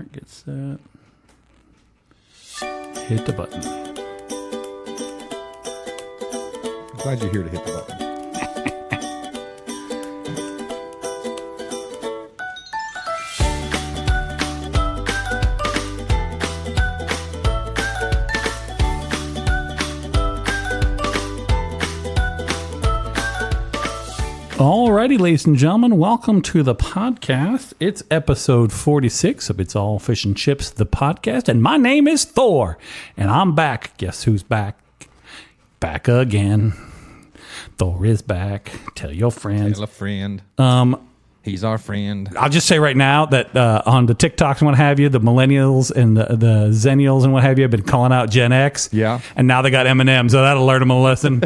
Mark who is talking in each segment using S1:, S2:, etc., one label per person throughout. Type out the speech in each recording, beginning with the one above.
S1: Start, get set. Hit the button.
S2: I'm glad you're here to hit the button.
S1: Alrighty, ladies and gentlemen, welcome to the podcast. It's episode 46 of It's All Fish and Chips, the podcast, and my name is Thor, and I'm back. Guess who's back? Back again. Thor is back. Tell your friends.
S2: Tell a friend. He's our friend.
S1: I'll just say right now that on the TikToks and what have you, the millennials and the Zennials and what have you have been calling out Gen X.
S2: Yeah.
S1: And now they got M&M, so that'll alert them a lesson.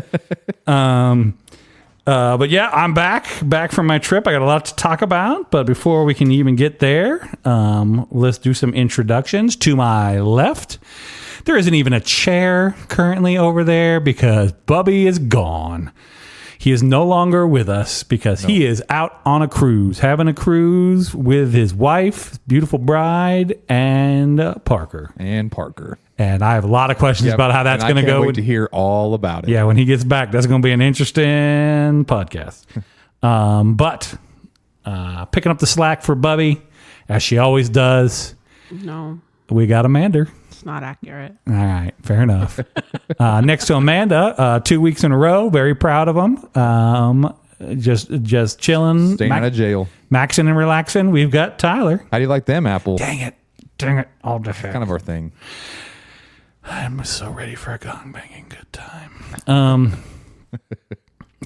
S1: But yeah, I'm back from my trip. I got a lot to talk about, but before we can even get there, let's do some introductions. To my left, there isn't even a chair currently over there because Bubby is gone. He is no longer with us because he is out on a cruise, having a cruise with his wife, beautiful bride, and Parker. And I have a lot of questions about how that's going to go.
S2: I can't wait to hear all about it.
S1: Yeah, when he gets back, that's going to be an interesting podcast. But picking up the slack for Bubby, as she always does.
S3: No.
S1: We got Amanda.
S3: It's not accurate.
S1: All right, fair enough. Next to Amanda, 2 weeks in a row. Very proud of him. Just chilling.
S2: Staying out of jail.
S1: Maxing and relaxing. We've got Tyler.
S2: How do you like them, Apple?
S1: Dang it. All different.
S2: Kind of our thing.
S1: I'm so ready for a gong banging good time.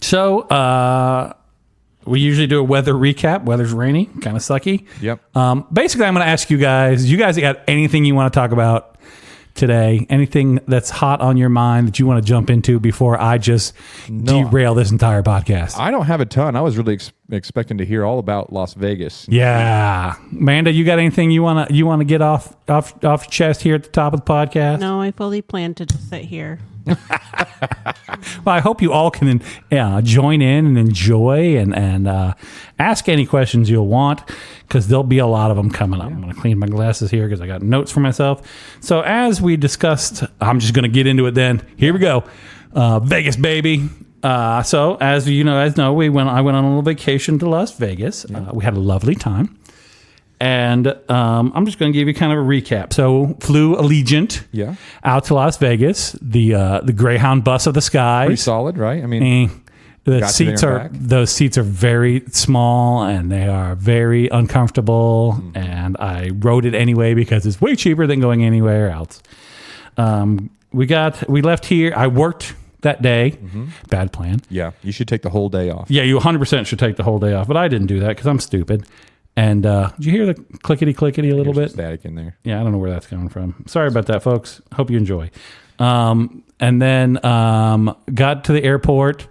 S1: So we usually do a weather recap. Weather's rainy, kind of sucky.
S2: Yep.
S1: Basically, I'm going to ask you guys got anything you want to talk about today? Anything that's hot on your mind that you want to jump into before I just derail this entire podcast?
S2: I don't have a ton. I was really expecting to hear all about Las Vegas.
S1: Yeah. Amanda, you got anything you want to get off your chest here at the top of the podcast?
S3: No, I fully plan to just sit here.
S1: Well, I hope you all can join in and enjoy and ask any questions you'll want, because there'll be a lot of them coming up. I'm going to clean my glasses here because I got notes for myself. So as we discussed, I'm just going to get into it then. Here we go. Vegas, baby. So as you guys know, I went on a little vacation to Las Vegas. We had a lovely time. And I'm just going to give you kind of a recap. So flew Allegiant out to Las Vegas, the Greyhound bus of the skies.
S2: Pretty solid, right? I mean,
S1: those seats are very small and they are very uncomfortable. Mm-hmm. And I rode it anyway because it's way cheaper than going anywhere else. We left here. I worked that day. Mm-hmm. Bad plan.
S2: Yeah, you should take the whole day off.
S1: Yeah, you 100% should take the whole day off. But I didn't do that because I'm stupid. And did you hear the clickety-clickety a little bit?
S2: Static in there.
S1: Yeah, I don't know where that's coming from. Sorry about that, folks. Hope you enjoy. And then got to the airport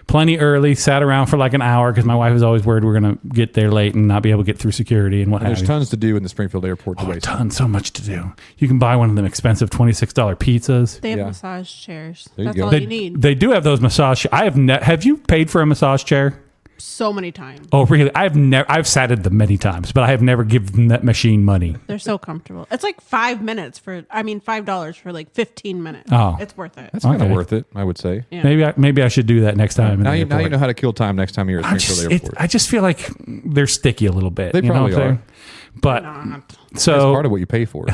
S1: plenty early, sat around for like an hour because my wife is always worried we're going to get there late and not be able to get through security and what have you.
S2: There's tons to do in the Springfield airport today.
S1: So much to do. You can buy one of them expensive $26 pizzas.
S3: They have massage chairs.
S2: There you
S3: That's
S2: go.
S3: all you need.
S1: They do have those massage. Have you paid for a massage chair?
S3: So many times.
S1: Oh, really? I've sat at them many times, but I have never given that machine money.
S3: They're so comfortable. It's like $5 for like 15 minutes.
S1: Oh.
S3: It's worth it.
S2: That's kind of worth it, I would say.
S3: Yeah.
S1: Maybe I should do that next time.
S2: Now you know how to kill time next time you're at Springfield Airport.
S1: I just feel like they're sticky a little bit.
S2: They probably are.
S1: But
S2: so that's part of what you pay for.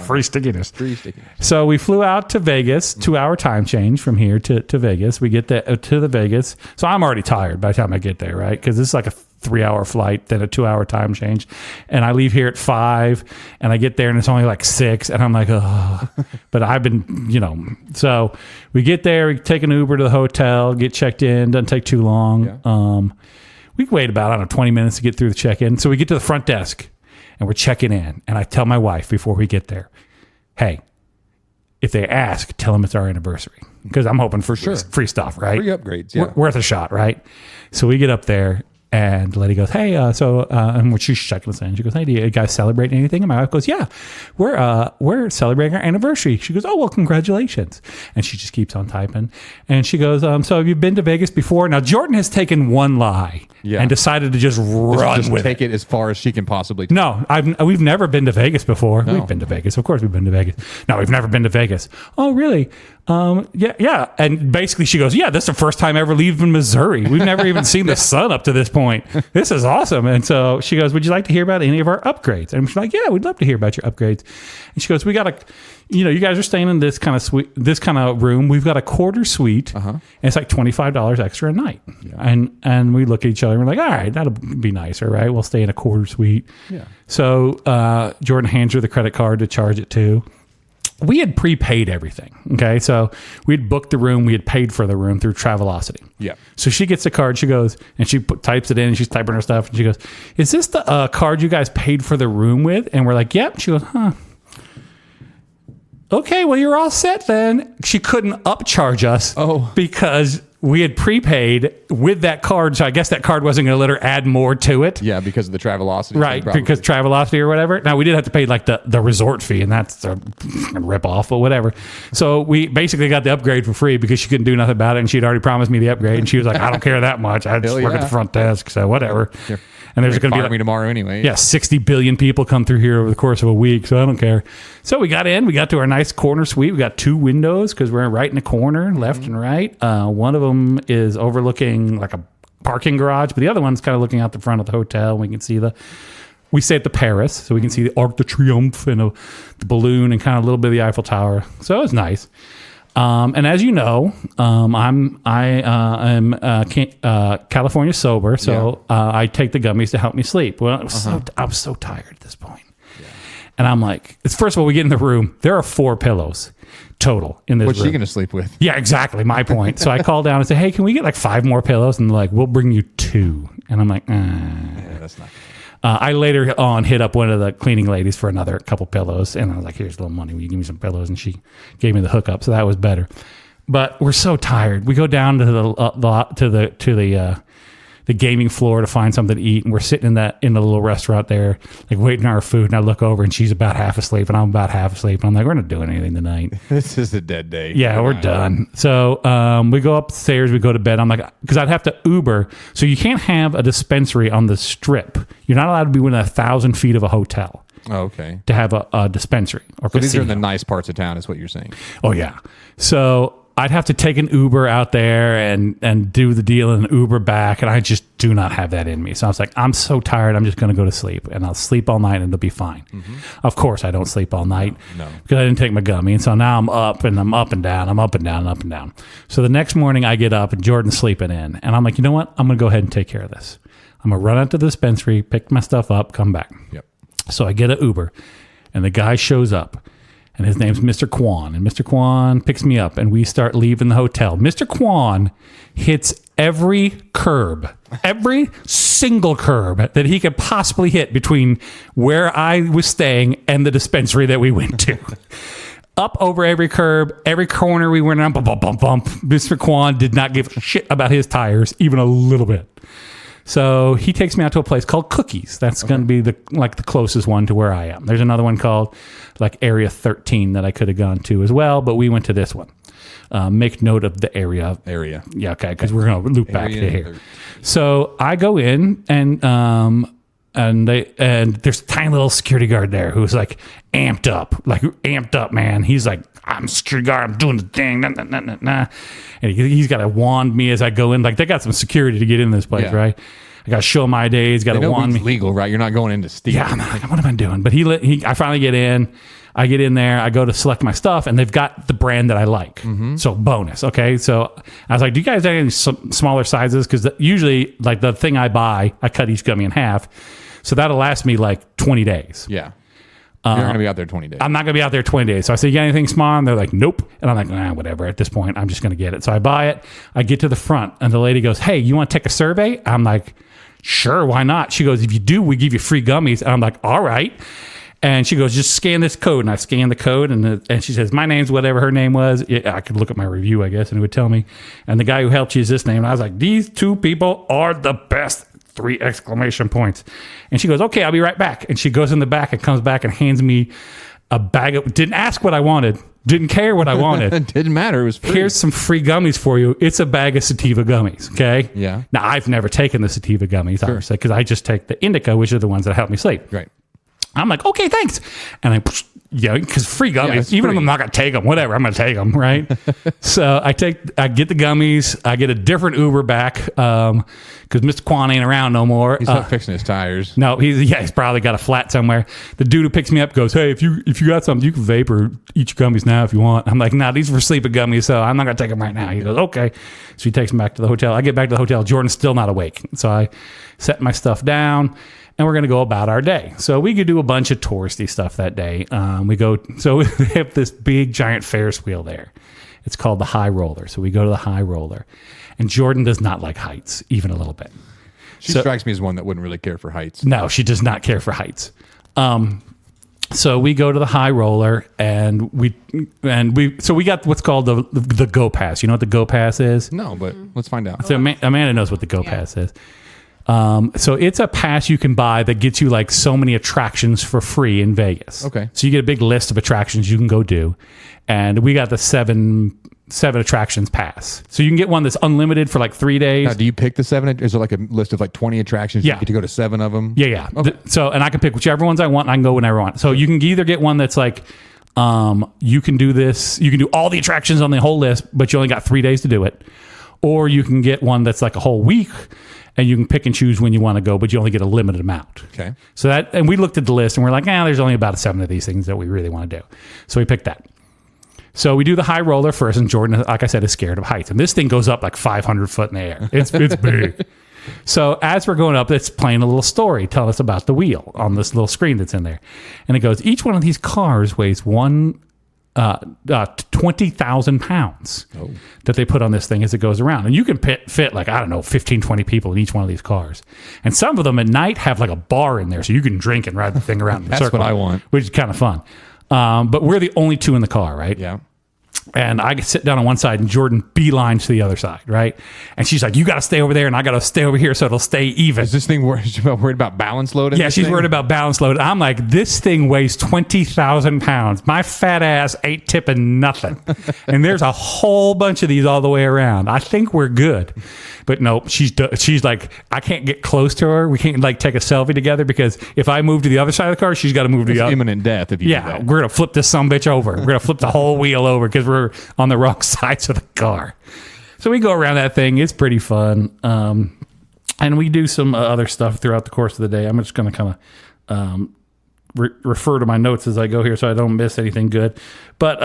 S1: Free stickiness.
S2: Free stickiness.
S1: So we flew out to Vegas, 2-hour time change from here to Vegas. We get to the Vegas. So I'm already tired by the time I get there, right? Because this is like a 3-hour flight, then a 2-hour time change. And I leave here at 5 and I get there and it's only like 6 and I'm like, oh, but I've been, so we get there, we take an Uber to the hotel, get checked in, doesn't take too long. Yeah. We wait about, 20 minutes to get through the check-in. So we get to the front desk and we're checking in. And I tell my wife before we get there, hey, if they ask, tell them it's our anniversary. Because I'm hoping for free stuff, right?
S2: Free upgrades, yeah.
S1: Worth a shot, right? So we get up there And the lady goes, hey, and when she's checking us in, she goes, hey, do you guys celebrate anything? And my wife goes, yeah, we're celebrating our anniversary. She goes, oh, well, congratulations. And she just keeps on typing. And she goes, so have you been to Vegas before? Now, Jordan has taken one lie and decided to just run with
S2: take it as far as she can possibly.
S1: No, we've never been to Vegas before. No. We've been to Vegas. Of course we've been to Vegas. No, we've never been to Vegas. Oh, really? Yeah. And basically she goes, yeah, this is the first time ever leaving Missouri. We've never even seen the sun up to this point. This is awesome. And so she goes, would you like to hear about any of our upgrades? And she's like, yeah, we'd love to hear about your upgrades. And she goes, we got you guys are staying in this kind of suite, this kind of room. We've got a quarter suite, and it's like $25 extra a night. Yeah. And we look at each other and we're like, all right, that'll be nicer, right? We'll stay in a quarter suite. Yeah. So Jordan hands her the credit card to charge it to. We had prepaid everything. Okay. So we'd booked the room. We had paid for the room through Travelocity. Yeah. So she gets the card. She goes and she types it in and she's typing her stuff. And she goes, is this the card you guys paid for the room with? And we're like, yep. She goes, huh. Okay, well, you're all set then. She couldn't upcharge us because we had prepaid with that card. So I guess that card wasn't going to let her add more to it.
S2: Yeah, because of the Travelocity.
S1: Right, because Travelocity or whatever. Now, we did have to pay like the resort fee, and that's a rip off, but whatever. So we basically got the upgrade for free because she couldn't do nothing about it, and she'd already promised me the upgrade. And she was like, I don't care that much. I just work at the front desk, so whatever. Yeah. And there's going to be
S2: like, me tomorrow anyway.
S1: Yeah, 60 billion people come through here over the course of a week, so I don't care. So we got in. We got to our nice corner suite. We got 2 windows because we're right in the corner, left and right. One of them is overlooking like a parking garage, but the other one's kind of looking out the front of the hotel. We can see we stay at the Paris, so we can see the Arc de Triomphe and the balloon and kind of a little bit of the Eiffel Tower. So it was nice. And as you know, I am California sober, so I take the gummies to help me sleep. Well, I was so tired at this point. Yeah. And I'm like, first of all, we get in the room. There are 4 pillows total in this room.
S2: What's she going to sleep with?
S1: Yeah, exactly. My point. So I call down and say, hey, can we get like 5 more pillows? And they're like, we'll bring you 2. And I'm like,
S2: yeah, that's not good.
S1: I later on hit up one of the cleaning ladies for another couple pillows, and I was like, "Here's a little money. Will you give me some pillows?" And she gave me the hookup, so that was better. But we're so tired. We go down to the gaming floor to find something to eat, and we're sitting in the little restaurant there, like waiting on our food. And I look over, and she's about half asleep, and I'm about half asleep. And I'm like, "We're not doing anything tonight.
S2: This is a dead day."
S1: Yeah, we're done. So we go upstairs, we go to bed. I'm like, because I'd have to Uber, so you can't have a dispensary on the Strip. You're not allowed to be within 1,000 feet of a hotel.
S2: Oh, okay.
S1: To have a dispensary or
S2: so these are in the nice parts of town, is what you're saying.
S1: Oh yeah. So I'd have to take an Uber out there and do the deal and Uber back, and I just do not have that in me. So I was like, I'm so tired, I'm just going to go to sleep, and I'll sleep all night, and it'll be fine. Mm-hmm. Of course, I don't sleep all night because I didn't take my gummy, and so now I'm up, and I'm up and down, I'm up and down, up and down. So the next morning, I get up, and Jordan's sleeping in, and I'm like, you know what? I'm going to go ahead and take care of this. I'm going to run out to the dispensary, pick my stuff up, come back. Yep. So I get an Uber, and the guy shows up. And his name's Mr. Kwan. And Mr. Kwan picks me up, and we start leaving the hotel. Mr. Kwan hits every curb, every single curb that he could possibly hit between where I was staying and the dispensary that we went to. Up over every curb, every corner we went on, bump, bump, bump, bump. Mr. Kwan did not give a shit about his tires, even a little bit. So he takes me out to a place called Cookies. That's going to be the closest one to where I am. There's another one called like Area 13 that I could have gone to as well, but we went to this one. Make note of the area. Yeah, okay, because we're going to loop back to here. 13. So I go in and there's a tiny little security guard there who's like amped up, man. He's like, I'm a security guard, I'm doing the thing, nah, nah, nah, nah, nah. And he's got to wand me as I go in. Like, they got some security to get in this place, right? I got to show my ID. He's got to wand me.
S2: It's legal, right? You're not going in to steal.
S1: Yeah, I'm like, what am I doing? But I finally get in. I get in there. I go to select my stuff, and they've got the brand that I like. Mm-hmm. So bonus, okay? So I was like, do you guys have any smaller sizes? Because usually, like, the thing I buy, I cut each gummy in half. So that'll last me like 20 days.
S2: Yeah. You're going to be out there 20 days.
S1: I'm not going to be out there 20 days. So I say, you got anything small? And they're like, nope. And I'm like, whatever. At this point, I'm just going to get it. So I buy it. I get to the front, and the lady goes, hey, you want to take a survey? I'm like, sure, why not? She goes, if you do, we give you free gummies. And I'm like, all right. And she goes, just scan this code. And I scan the code, and she says, my name's whatever her name was. I could look at my review, I guess, and it would tell me. And the guy who helped you is this name. And I was like, these 2 people are the best. 3 exclamation points. And she goes, okay, I'll be right back. And she goes in the back and comes back and hands me a bag of, didn't ask what I wanted, didn't care what I wanted.
S2: It didn't matter. It was free.
S1: Here's some free gummies for you. It's a bag of sativa gummies. Okay.
S2: Yeah.
S1: Now, I've never taken the sativa gummies, obviously, because I just take the indica, which are the ones that help me sleep.
S2: Right.
S1: I'm like, okay, thanks. And because free gummies, even if I'm not going to take them, whatever, I'm going to take them, right? So I get the gummies. I get a different Uber back because Mr. Quan ain't around no more.
S2: He's not fixing his tires.
S1: No, he's probably got a flat somewhere. The dude who picks me up goes, hey, if you got something, you can vapor eat your gummies now if you want. I'm like, nah, these are for sleeping gummies, so I'm not going to take them right now. He goes, okay. So he takes me back to the hotel. I get back to the hotel. Jordan's still not awake. So I set my stuff down. And we're going to go about our day. So we could do a bunch of touristy stuff that day. So we have this big giant Ferris wheel there. It's called the High Roller. So we go to the High Roller. And Jordan does not like heights, even a little bit.
S2: She strikes me as one that wouldn't really care for heights.
S1: No, she does not care for heights. So we go to the High Roller and we got what's called the Go Pass. You know what the Go Pass is?
S2: No, but let's find out.
S1: So Amanda knows what the Go Pass is. So it's a pass you can buy that gets you like so many attractions for free in Vegas.
S2: Okay.
S1: So you get a big list of attractions you can go do. And we got the seven attractions pass. So you can get one that's unlimited for like 3 days.
S2: Now, do you pick the 7? Is there like a list of like 20 attractions?
S1: Yeah.
S2: You get to go to 7 of them?
S1: Yeah.
S2: Okay.
S1: And I can pick whichever ones I want and I can go whenever I want. So you can either get one that's like, you can do this, you can do all the attractions on the whole list, but you only got 3 days to do it. Or you can get one that's like a whole week and you can pick and choose when you want to go, but you only get a limited amount.
S2: Okay.
S1: So and we looked at the list and we're like, there's only about 7 of these things that we really want to do. So we picked that. So we do the High Roller first, and Jordan, like I said, is scared of heights. And this thing goes up like 500 foot in the air. It's big. So as we're going up, it's playing a little story, telling us about the wheel on this little screen that's in there. And it goes, each one of these cars weighs 20,000 pounds that they put on this thing as it goes around. And you can fit like, 15, 20 people in each one of these cars. And some of them at night have like a bar in there so you can drink and ride the thing around in the circle.
S2: That's what I want.
S1: Which is kind of fun. But we're the only 2 in the car, right?
S2: Yeah.
S1: And I sit down on one side and Jordan beelines to the other side, right? And she's like, you got to stay over there and I got to stay over here so it'll stay even.
S2: Is this thing worried about balance load?
S1: Yeah, she's worried about balance load. I'm like, this thing weighs 20,000 pounds. My fat ass ain't tipping nothing. And there's a whole bunch of these all the way around. I think we're good. But no, she's like, I can't get close to her. We can't like take a selfie together because if I move to the other side of the car, she's got to move to the other.
S2: Imminent death if you do that.
S1: We're going to flip this sumbitch over. We're going to flip the whole wheel over because we're on the wrong sides of the car. So we go around that thing. It's pretty fun. And we do some other stuff throughout the course of the day. I'm just going to kind of refer to my notes as I go here so I don't miss anything good. But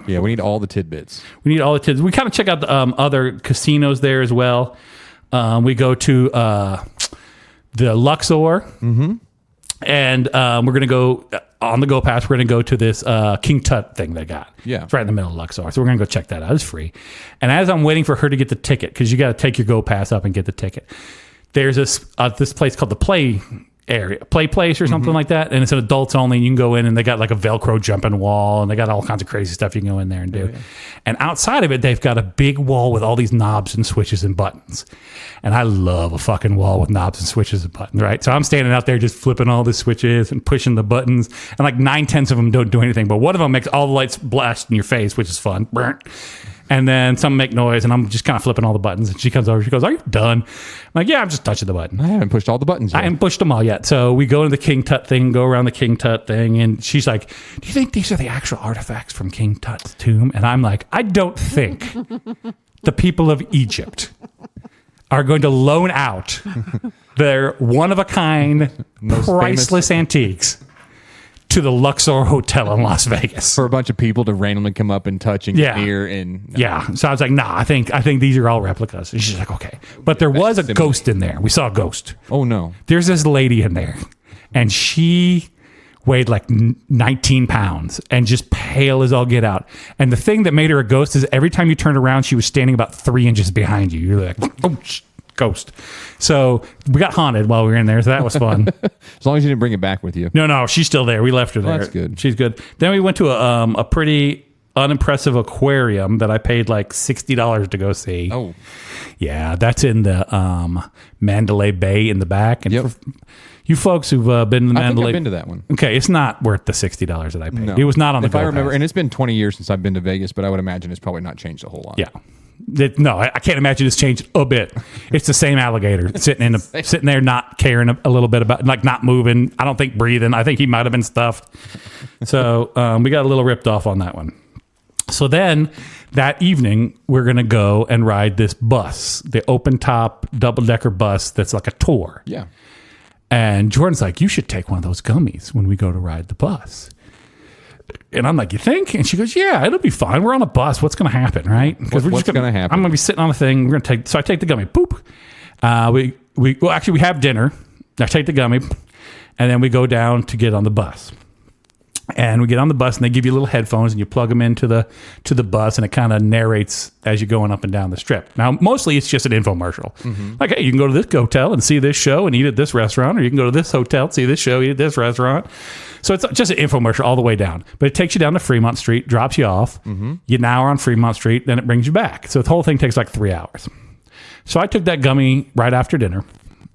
S2: yeah, we need all the tidbits.
S1: We kind of check out the other casinos there as well. We go to the Luxor. Mm-hmm. And we're going to go on the Go Pass. We're going to go to this King Tut thing they got.
S2: Yeah.
S1: It's right in the middle of Luxor. So we're going to go check that out. It's free. And as I'm waiting for her to get the ticket, because you got to take your Go Pass up and get the ticket, there's this place called the Play Place or something like that. And it's an adults only. You can go in and they got like a Velcro jumping wall and they got all kinds of crazy stuff you can go in there and do. Yeah. And outside of it, they've got a big wall with all these knobs and switches and buttons. And I love a fucking wall with knobs and switches and buttons, right? So I'm standing out there just flipping all the switches and pushing the buttons. And like 9/10 of them don't do anything, but one of them makes all the lights blast in your face, which is fun. And then some make noise, and I'm just kind of flipping all the buttons. And she comes over, she goes, "Are you done?" I'm like, "Yeah, I'm just touching the button."
S2: I haven't pushed all the buttons yet.
S1: I haven't pushed them all yet. So we go to the King Tut thing, go around the King Tut thing, and she's like, "Do you think these are the actual artifacts from King Tut's tomb?" And I'm like, "I don't think the people of Egypt are going to loan out their one-of-a-kind, priceless antiques to the Luxor Hotel in Las Vegas
S2: for a bunch of people to randomly come up and touch and get near and
S1: So I was like, nah, I think these are all replicas. And she's like, okay, but there was a ghost in there. We saw a ghost.
S2: Oh no!
S1: There's this lady in there, and she weighed like 19 pounds and just pale as all get out. And the thing that made her a ghost is every time you turned around, she was standing about 3 inches behind you. You're like, oh, ghost. So we got haunted while we were in there, so that was fun.
S2: As long as you didn't bring it back with you.
S1: No, she's still there. We left her there.
S2: That's good.
S1: She's good. Then we went to a pretty unimpressive aquarium that I paid like $60 to go see.
S2: Oh,
S1: Yeah, that's in the Mandalay Bay in the back. And
S2: Yep.
S1: for you folks who've been to the
S2: I think
S1: Mandalay,
S2: I've been to that one.
S1: okay, it's not worth the $60 that I paid.
S2: No.
S1: It was not on the
S2: If I
S1: Go
S2: remember,
S1: Pass.
S2: and it's been 20 years since I've been to Vegas, but I would imagine it's probably not changed a whole lot.
S1: Yeah. No, I can't imagine it's changed a bit. It's the same alligator sitting there, not caring a little bit about, like not moving. I don't think breathing. I think he might have been stuffed. So we got a little ripped off on that one. So then that evening, we're going to go and ride this bus, the open top double decker bus that's like a tour.
S2: Yeah.
S1: And Jordan's like, you should take one of those gummies when we go to ride the bus. And I'm like, you think? And she goes, yeah, it'll be fine. We're on a bus. What's going to happen, right? Because
S2: What's gonna happen?
S1: I'm going to be sitting on a thing. We're going to take. So I take the gummy. Boop. We have dinner. I take the gummy, and then we go down to get on the bus. And we get on the bus, and they give you little headphones, and you plug them into the bus, and it kind of narrates as you're going up and down the strip. Now, mostly it's just an infomercial. Like, hey, you can go to this hotel and see this show and eat at this restaurant, or you can go to this hotel, see this show, eat at this restaurant. So it's just an infomercial all the way down. But it takes you down to Fremont Street, drops you off. You now are on Fremont Street, then it brings you back. So the whole thing takes like 3 hours. So I took that gummy right after dinner,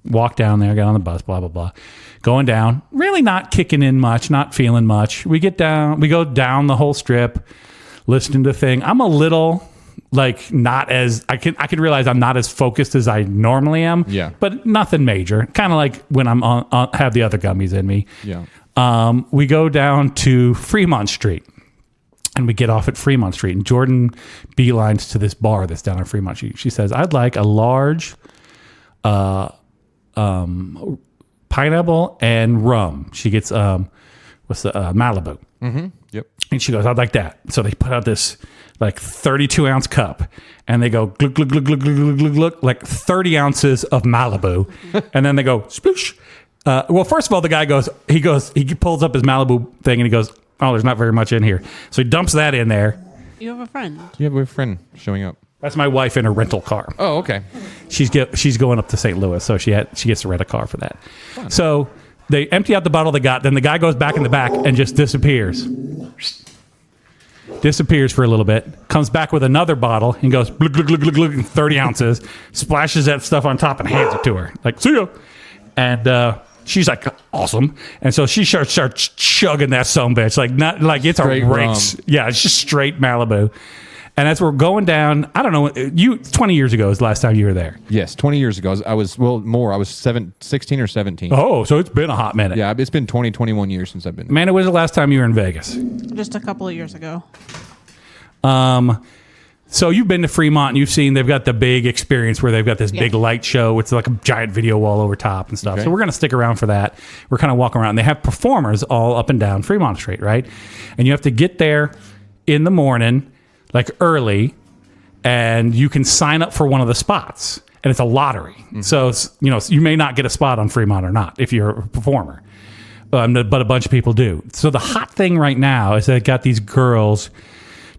S1: walked down there, got on the bus, blah, blah, blah. Going down, really not kicking in much, not feeling much. We go down the whole strip, listening to the thing. I'm a little like not as I can realize I'm not as focused as I normally am.
S2: Yeah.
S1: But nothing major. Kind of like when I'm on have the other gummies in me.
S2: Yeah.
S1: We go down to Fremont Street. And we get off at Fremont Street. And Jordan beelines to this bar that's down on Fremont Street. She says, I'd like a large pineapple and rum. She gets Malibu.
S2: Yep.
S1: And she goes, I'd like that. So they put out this like 32 ounce cup and they go glug, glug, glug, glug, glug, glug, glug, glug, like 30 ounces of Malibu. And then they go sploosh. Well, first of all, the guy he pulls up his Malibu thing and he goes, oh, there's not very much in here. So he dumps that in there.
S3: You have a friend.
S2: You have a friend showing up.
S1: That's my wife in her rental car.
S2: Oh, okay.
S1: She's going up to St. Louis, so she gets to rent a car for that. Fun. So they empty out the bottle they got. Then the guy goes back in the back and just disappears. Disappears for a little bit. Comes back with another bottle and goes glug, glug, glug, glug, glug, 30 ounces. Splashes that stuff on top and hands it to her. Like, see ya. And she's like, awesome. And so she starts chugging that sumbitch. Like, not like it's
S2: Straight
S1: a race.
S2: rum.
S1: Yeah, it's just straight Malibu. And as we're going down, I don't know, 20 years ago was the last time you were there.
S2: Yes, 20 years ago. I was 16 or 17.
S1: Oh, so it's been a hot minute.
S2: Yeah, it's been 21 years since I've been there.
S1: Man, when was the last time you were in Vegas?
S3: Just a couple of years ago.
S1: So you've been to Fremont and you've seen they've got the big experience where they've got this big light show. It's like a giant video wall over top and stuff.
S2: Okay.
S1: So we're going to stick around for that. We're kind of walking around. They have performers all up and down Fremont Street, right? And you have to get there in the morning, like early, and you can sign up for one of the spots. And it's a lottery. So, you may not get a spot on Fremont or not if you're a performer. But a bunch of people do. So the hot thing right now is they got these girls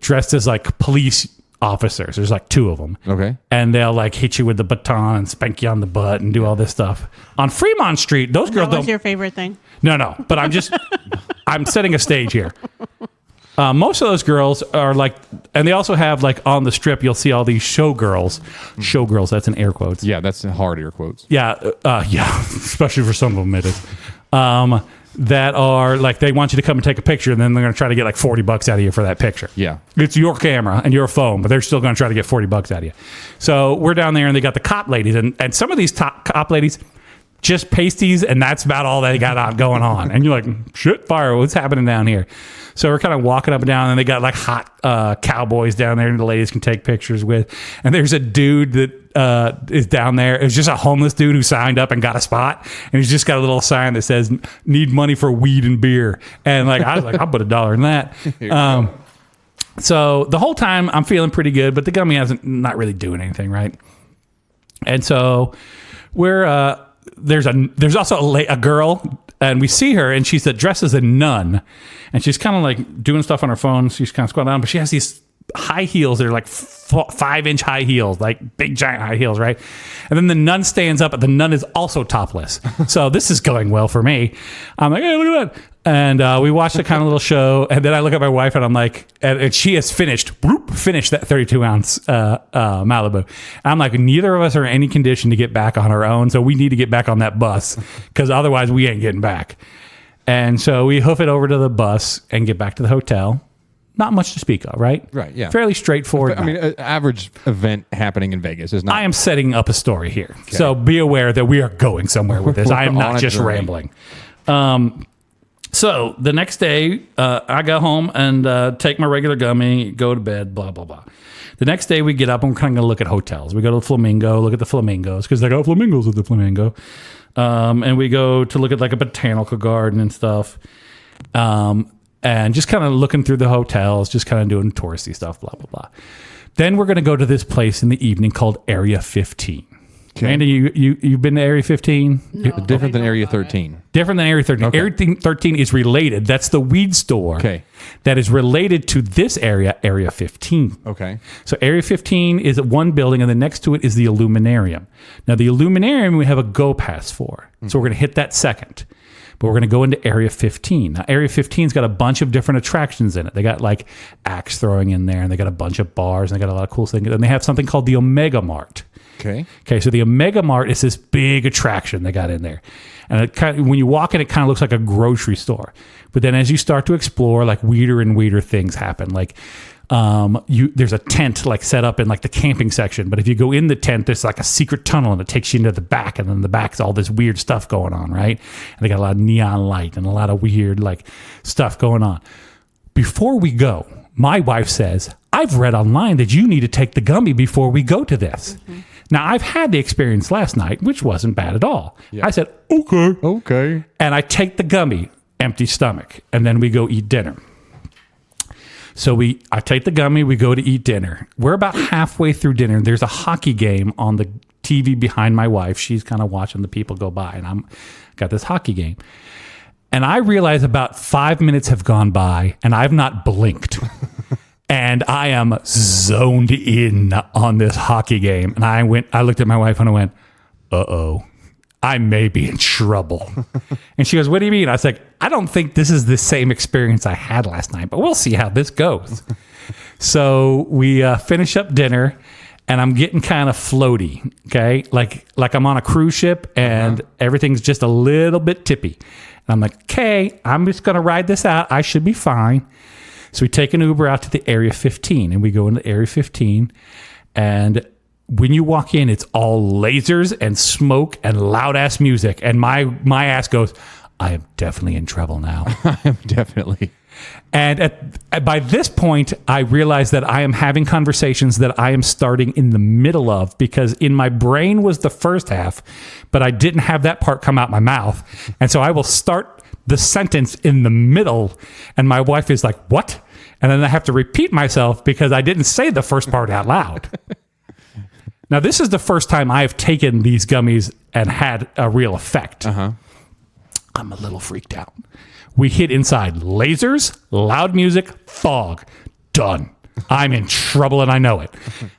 S1: dressed as like police officers. There's like 2 of them.
S2: Okay.
S1: And they'll like hit you with the baton and spank you on the butt and do all this stuff. On Fremont Street, those girls don't.
S3: What's your favorite thing?
S1: No. But I'm setting a stage here. Most of those girls are like, and they also have like on the strip, you'll see all these showgirls. Showgirls, that's in air quotes.
S2: Yeah, that's hard air quotes.
S1: Yeah, especially for some of them it is. That are like, they want you to come and take a picture, and then they're going to try to get like $40 out of you for that picture.
S2: Yeah.
S1: It's your camera and your phone, but they're still going to try to get $40 out of you. So we're down there, and they got the cop ladies, and some of these top cop ladies, just pasties, and that's about all they got going on. And you're like, shit, fire, what's happening down here? So we're kind of walking up and down, and they got like hot cowboys down there, and the ladies can take pictures with. And there's a dude that is down there. It's just a homeless dude who signed up and got a spot, and he's just got a little sign that says "Need money for weed and beer." And like, I was like, I'll put $1 in that. So the whole time I'm feeling pretty good, but the gummy not really doing anything, right? And so we're there's also a girl, and we see her, and she's dressed as a nun, and she's kind of like doing stuff on her phone. She's kind of squatting down, but she has these high heels. They're like 5-inch high heels, like big giant high heels, right? And then the nun stands up, and the nun is also topless. So this is going well for me. I'm like, hey, look at And we watched a kind of little show, and then I look at my wife, and I'm like, and she has finished that 32-ounce Malibu. And I'm like, neither of us are in any condition to get back on our own, so we need to get back on that bus, because otherwise we ain't getting back. And so we hoof it over to the bus and get back to the hotel. Not much to speak of, right?
S2: Right, yeah.
S1: Fairly straightforward.
S2: I mean, an average event happening in Vegas is not.
S1: I am setting up a story here. Okay. So be aware that we are going somewhere with this. I am not just rambling. So the next day, I go home and take my regular gummy, go to bed, blah, blah, blah. The next day, we get up and we're kind of going to look at hotels. We go to the Flamingo, look at the flamingos, because they got flamingos at the Flamingo. And we go to look at like a botanical garden and stuff. And just kind of looking through the hotels, just kind of doing touristy stuff, blah, blah, blah. Then we're going to go to this place in the evening called Area 15. Okay. Randy, you've been to Area 15?
S3: No,
S2: different than Area 13.
S1: Different than Area 13. Okay. Area 13 is related. That's the weed store that is related to this area, Area 15.
S2: Okay.
S1: So Area 15 is one building, and then next to it is the Illuminarium. Now, the Illuminarium we have a go pass for. So we're going to hit that second. But we're going to go into Area 15. Now, Area 15's got a bunch of different attractions in it. They got like axe throwing in there, and they got a bunch of bars, and they got a lot of cool things. And they have something called the Omega Mart. Okay, so the Omega Mart is this big attraction they got in there. And it kind of, when you walk in, it kind of looks like a grocery store. But then as you start to explore, like weirder and weirder things happen. Like there's a tent like set up in like the camping section. But if you go in the tent, there's like a secret tunnel and it takes you into the back. And then the back's all this weird stuff going on, right? And they got a lot of neon light and a lot of weird like stuff going on. Before we go, my wife says, I've read online that you need to take the gummy before we go to this. Mm-hmm. Now, I've had the experience last night, which wasn't bad at all. Yeah. I said, okay. And I take the gummy, empty stomach, and then we go eat dinner. So I take the gummy, we go to eat dinner. We're about halfway through dinner. There's a hockey game on the TV behind my wife. She's kind of watching the people go by, and I'm got this hockey game. And I realize about 5 minutes have gone by, and I've not blinked. And I am zoned in on this hockey game. And I looked at my wife and I went, uh-oh, I may be in trouble. And she goes, what do you mean? I was like, I don't think this is the same experience I had last night, but we'll see how this goes. So we finish up dinner, and I'm getting kind of floaty, okay? Like I'm on a cruise ship, and everything's just a little bit tippy. And I'm like, okay, I'm just going to ride this out. I should be fine. So we take an Uber out to the Area 15, and we go into Area 15. And when you walk in, it's all lasers and smoke and loud-ass music. And my ass goes, I am definitely in trouble now.
S2: I am definitely.
S1: And by this point, I realize that I am having conversations that I am starting in the middle of, because in my brain was the first half, but I didn't have that part come out my mouth. And so I will start the sentence in the middle, and my wife is like, what? And then I have to repeat myself because I didn't say the first part out loud. Now, this is the first time I have taken these gummies and had a real effect. I'm a little freaked out. We hit inside. Lasers, loud music, fog. Done. I'm in trouble and I know it.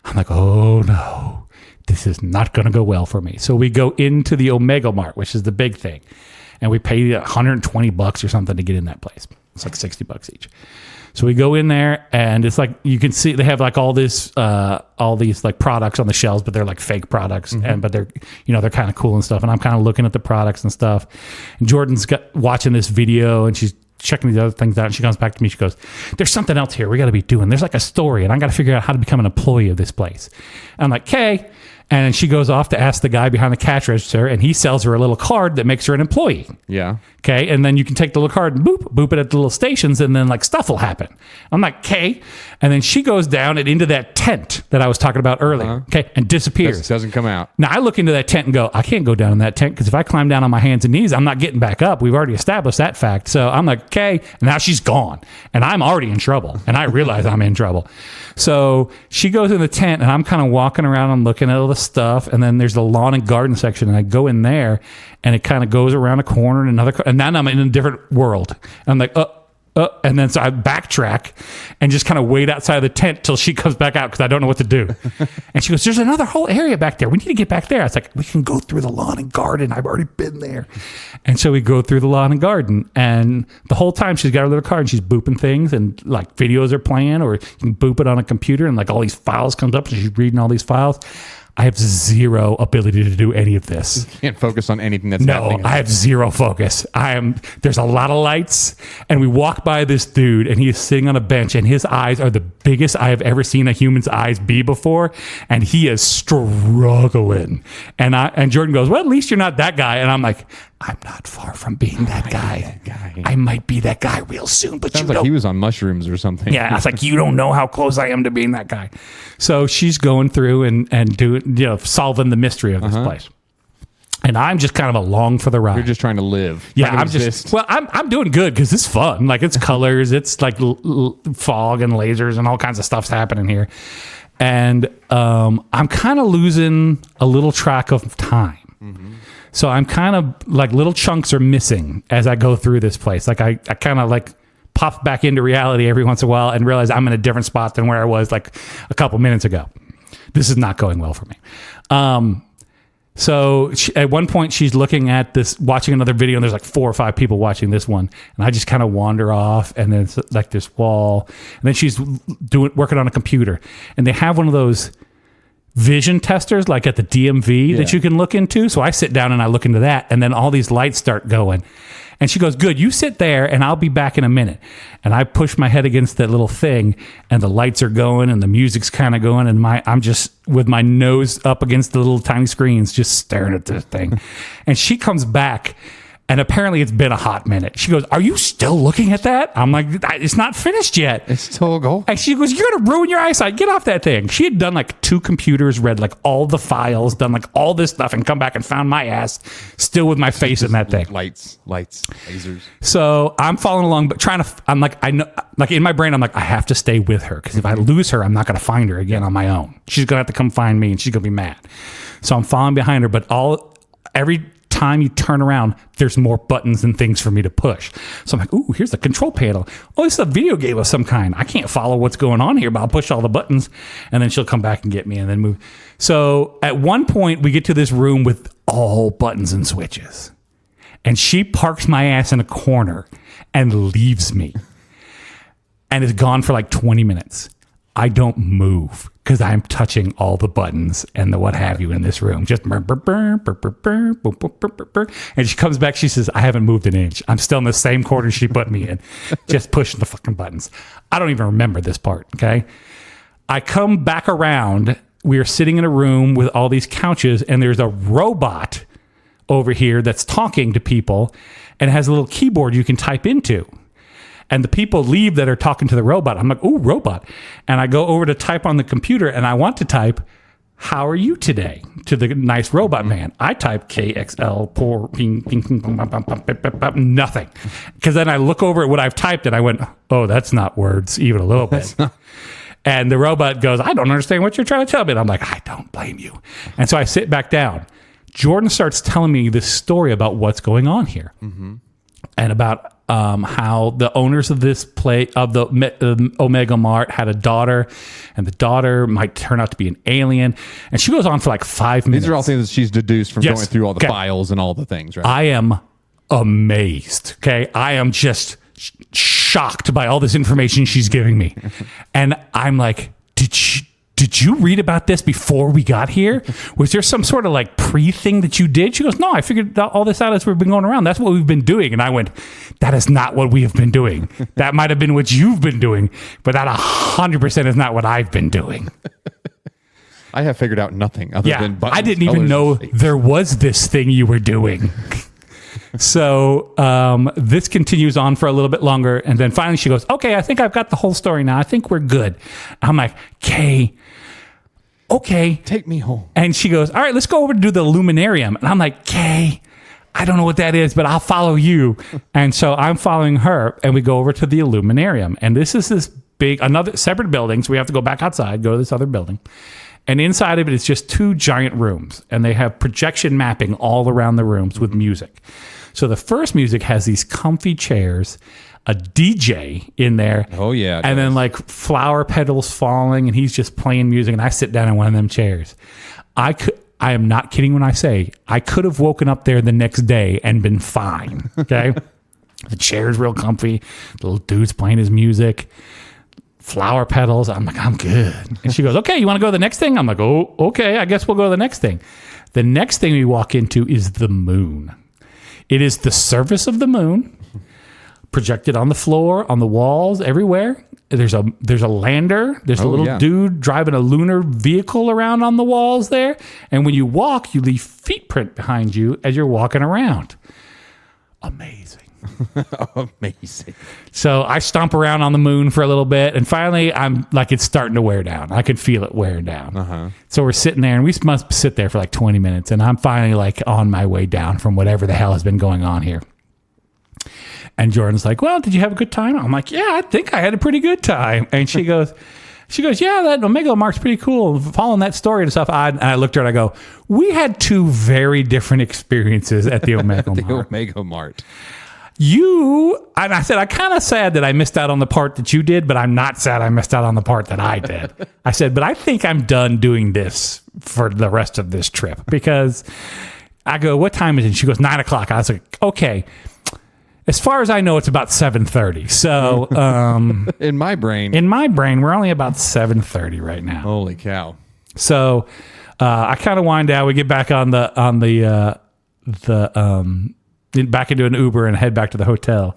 S1: I'm like, oh no, this is not going to go well for me. So we go into the Omega Mart, which is the big thing. And we pay $120 or something to get in that place. It's like $60 each. So we go in there, and it's like, you can see they have like all these like products on the shelves, but they're like fake products, but they're kind of cool and stuff. And I'm kind of looking at the products and stuff. And Jordan's watching this video, and she's checking these other things out. And she comes back to me. She goes, "There's something else here we got to be doing. There's like a story, and I got to figure out how to become an employee of this place." And I'm like, "Okay." And she goes off to ask the guy behind the cash register, and he sells her a little card that makes her an employee.
S2: Yeah.
S1: Okay. And then you can take the little card and boop it at the little stations, and then like stuff will happen. I'm like, okay. And then she goes down and into that tent that I was talking about earlier. Okay. And disappears.
S2: Doesn't come out.
S1: Now I look into that tent and go, I can't go down in that tent, because if I climb down on my hands and knees, I'm not getting back up. We've already established that fact. So I'm like, okay. And now she's gone, and I'm already in trouble, and I realize I'm in trouble. So she goes in the tent, and I'm kind of walking around and looking at all the stuff. And then there's the lawn and garden section, and I go in there, and it kind of goes around a corner and and then I'm in a different world. And I'm like, And then so I backtrack and just kind of wait outside of the tent till she comes back out because I don't know what to do. And she goes, there's another whole area back there. We need to get back there. I was like, we can go through the lawn and garden. I've already been there. And so we go through the lawn and garden. And the whole time she's got her little card and she's booping things and like videos are playing, or you can boop it on a computer and like all these files comes up and she's reading all these files. I have zero ability to do any of this.
S2: You can't focus on anything that's
S1: No,
S2: happening.
S1: I have zero focus. There's a lot of lights, and we walk by this dude, and he is sitting on a bench, and his eyes are the biggest I have ever seen a human's eyes be before, and he is struggling. And Jordan goes, well, at least you're not that guy. And I'm like, I'm not far from being that guy. I might be that guy real soon, but
S2: Sounds like he was on mushrooms or something.
S1: Yeah, I was like, you don't know how close I am to being that guy. So she's going through and doing, solving the mystery of this place. And I'm just kind of along for the ride.
S2: You're just trying to live.
S1: Yeah,
S2: I'm just.
S1: Well, I'm doing good because it's fun. Like it's colors, it's like fog and lasers and all kinds of stuff's happening here. And I'm kind of losing a little track of time. So I'm kind of like little chunks are missing as I go through this place. Like I kind of like pop back into reality every once in a while and realize I'm in a different spot than where I was like a couple minutes ago. This is not going well for me. So at one point she's looking at this, watching another video, and there's like 4 or 5 people watching this one. And I just kind of wander off, and then it's like this wall. And then she's working on a computer, and they have one of those vision testers like at the DMV that you can look into. So I sit down and I look into that, and then all these lights start going. And she goes, good, you sit there and I'll be back in a minute. And I push my head against that little thing, and the lights are going and the music's kind of going, and I'm just with my nose up against the little tiny screens just staring at this thing. And she comes back, and apparently it's been a hot minute. She goes, are you still looking at that? I'm like, it's not finished yet.
S2: It's still a goal.
S1: And she goes, you're going to ruin your eyesight. Get off that thing. She had done like 2 computers, read like all the files, done like all this stuff, and come back and found my ass still with my face in that thing.
S2: Lights, lasers.
S1: So I'm following along, but I'm like, I know, like in my brain, I'm like, I have to stay with her because if I lose her, I'm not going to find her again on my own. She's going to have to come find me, and she's going to be mad. So I'm following behind her, but every time you turn around, there's more buttons and things for me to push. So I'm like, ooh, here's the control panel. Oh, this is a video game of some kind. I can't follow what's going on here, but I'll push all the buttons, and then she'll come back and get me and then move. So at one point, we get to this room with all buttons and switches, and she parks my ass in a corner and leaves me and is gone for like 20 minutes. I don't move because I'm touching all the buttons and the what have you in this room. Just and she comes back. She says, I haven't moved an inch. I'm still in the same corner she put me in, just pushing the fucking buttons. I don't even remember this part. Okay. I come back around. We are sitting in a room with all these couches, and there's a robot over here that's talking to people and has a little keyboard you can type into. And the people leave that are talking to the robot. I'm like, ooh, robot. And I go over to type on the computer, and I want to type, how are you today? To the nice robot man. I type KXL, poor, ping, ping, ping, nothing. Because then I look over at what I've typed, and I went, oh, that's not words even a little bit. And the robot goes, I don't understand what you're trying to tell me. And I'm like, I don't blame you. And so I sit back down. Jordan starts telling me this story about what's going on here. And about how the owners of this of the Omega Mart had a daughter, and the daughter might turn out to be an alien. And she goes on for like 5 minutes.
S2: These are all things that she's deduced from going through all the files and all the things, right?
S1: I am amazed. Okay. I am just shocked by all this information she's giving me. And I'm like, did you read about this before we got here? Was there some sort of like pre-thing that you did? She goes, no, I figured all this out as we've been going around. That's what we've been doing. And I went, that is not what we have been doing. That might have been what you've been doing, but that 100% is not what I've been doing.
S2: I have figured out nothing other than buttons.
S1: I didn't even know there was this thing you were doing. So this continues on for a little bit longer. And then finally she goes, okay, I think I've got the whole story now. I think we're good. I'm like, okay.
S2: Take me home.
S1: And she goes, all right, let's go over to do the Luminarium. And I'm like, I don't know what that is, but I'll follow you. And so I'm following her, and we go over to the Luminarium. And this is this big, another separate building. So we have to go back outside, go to this other building. And inside of it is just 2 giant rooms, and they have projection mapping all around the rooms with music. So the first music has these comfy chairs a DJ in there.
S2: Oh, yeah.
S1: And then like flower petals falling, and he's just playing music, and I sit down in one of them chairs. I am not kidding when I say I could have woken up there the next day and been fine. Okay. The chair's real comfy. The little dude's playing his music. Flower petals. I'm like, I'm good. And she goes, okay, you want to go to the next thing? I'm like, oh, okay, I guess we'll go to the next thing. The next thing we walk into is the moon. It is the surface of the moon projected on the floor, on the walls, everywhere. There's a lander. There's a little dude driving a lunar vehicle around on the walls there. And when you walk, you leave feet print behind you as you're walking around. Amazing.
S2: Amazing.
S1: So I stomp around on the moon for a little bit, and finally I'm like, it's starting to wear down. I can feel it wearing down. So we're sitting there, and we must sit there for like 20 minutes, and I'm finally like on my way down from whatever the hell has been going on here. And Jordan's like, well, did you have a good time? I'm like, yeah, I think I had a pretty good time. And she goes, yeah, that Omega Mart's pretty cool. Following that story and stuff. And I looked at her and I go, we had two very different experiences at the Omega Mart.
S2: The Omega Mart.
S1: And I said, I'm kind of sad that I missed out on the part that you did, but I'm not sad I missed out on the part that I did. I said, but I think I'm done doing this for the rest of this trip, because I go, what time is it? She goes, 9:00. I was like, okay. As far as I know, it's about 7:30. So
S2: in my brain,
S1: we're only about 7:30 right now.
S2: Holy cow.
S1: So I kind of wind down. We get back on the back into an Uber and head back to the hotel.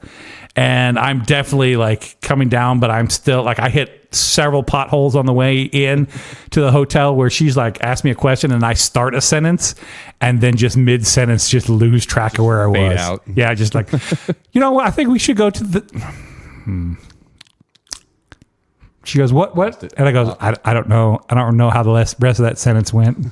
S1: And I'm definitely like coming down, but I'm still like, I hit several potholes on the way in to the hotel where she's like, asked me a question and I start a sentence and then just mid sentence, just lose track of where I was.
S2: Out.
S1: Yeah. Just like, you know what? I think we should go to the, She goes, what? And I goes, I don't know. I don't know how the rest of that sentence went.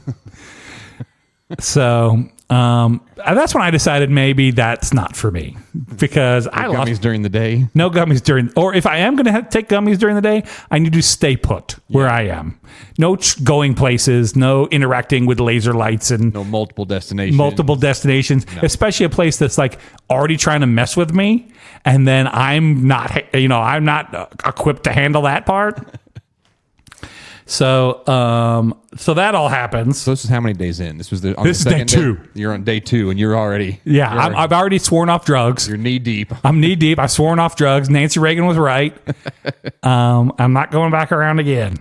S1: So, that's when I decided maybe that's not for me, because I lost
S2: gummies during the day.
S1: No gummies or if I am going to take gummies during the day, I need to stay put where I am. No going places, no interacting with laser lights and
S2: no multiple destinations,
S1: especially a place that's like already trying to mess with me. And then I'm not equipped to handle that part. So that all happens.
S2: So this is how many days in? This is day
S1: 2.
S2: You're on day 2, and you're already.
S1: Yeah, I've already sworn off drugs.
S2: You're knee deep.
S1: I'm knee deep. I've sworn off drugs. Nancy Reagan was right. I'm not going back around again.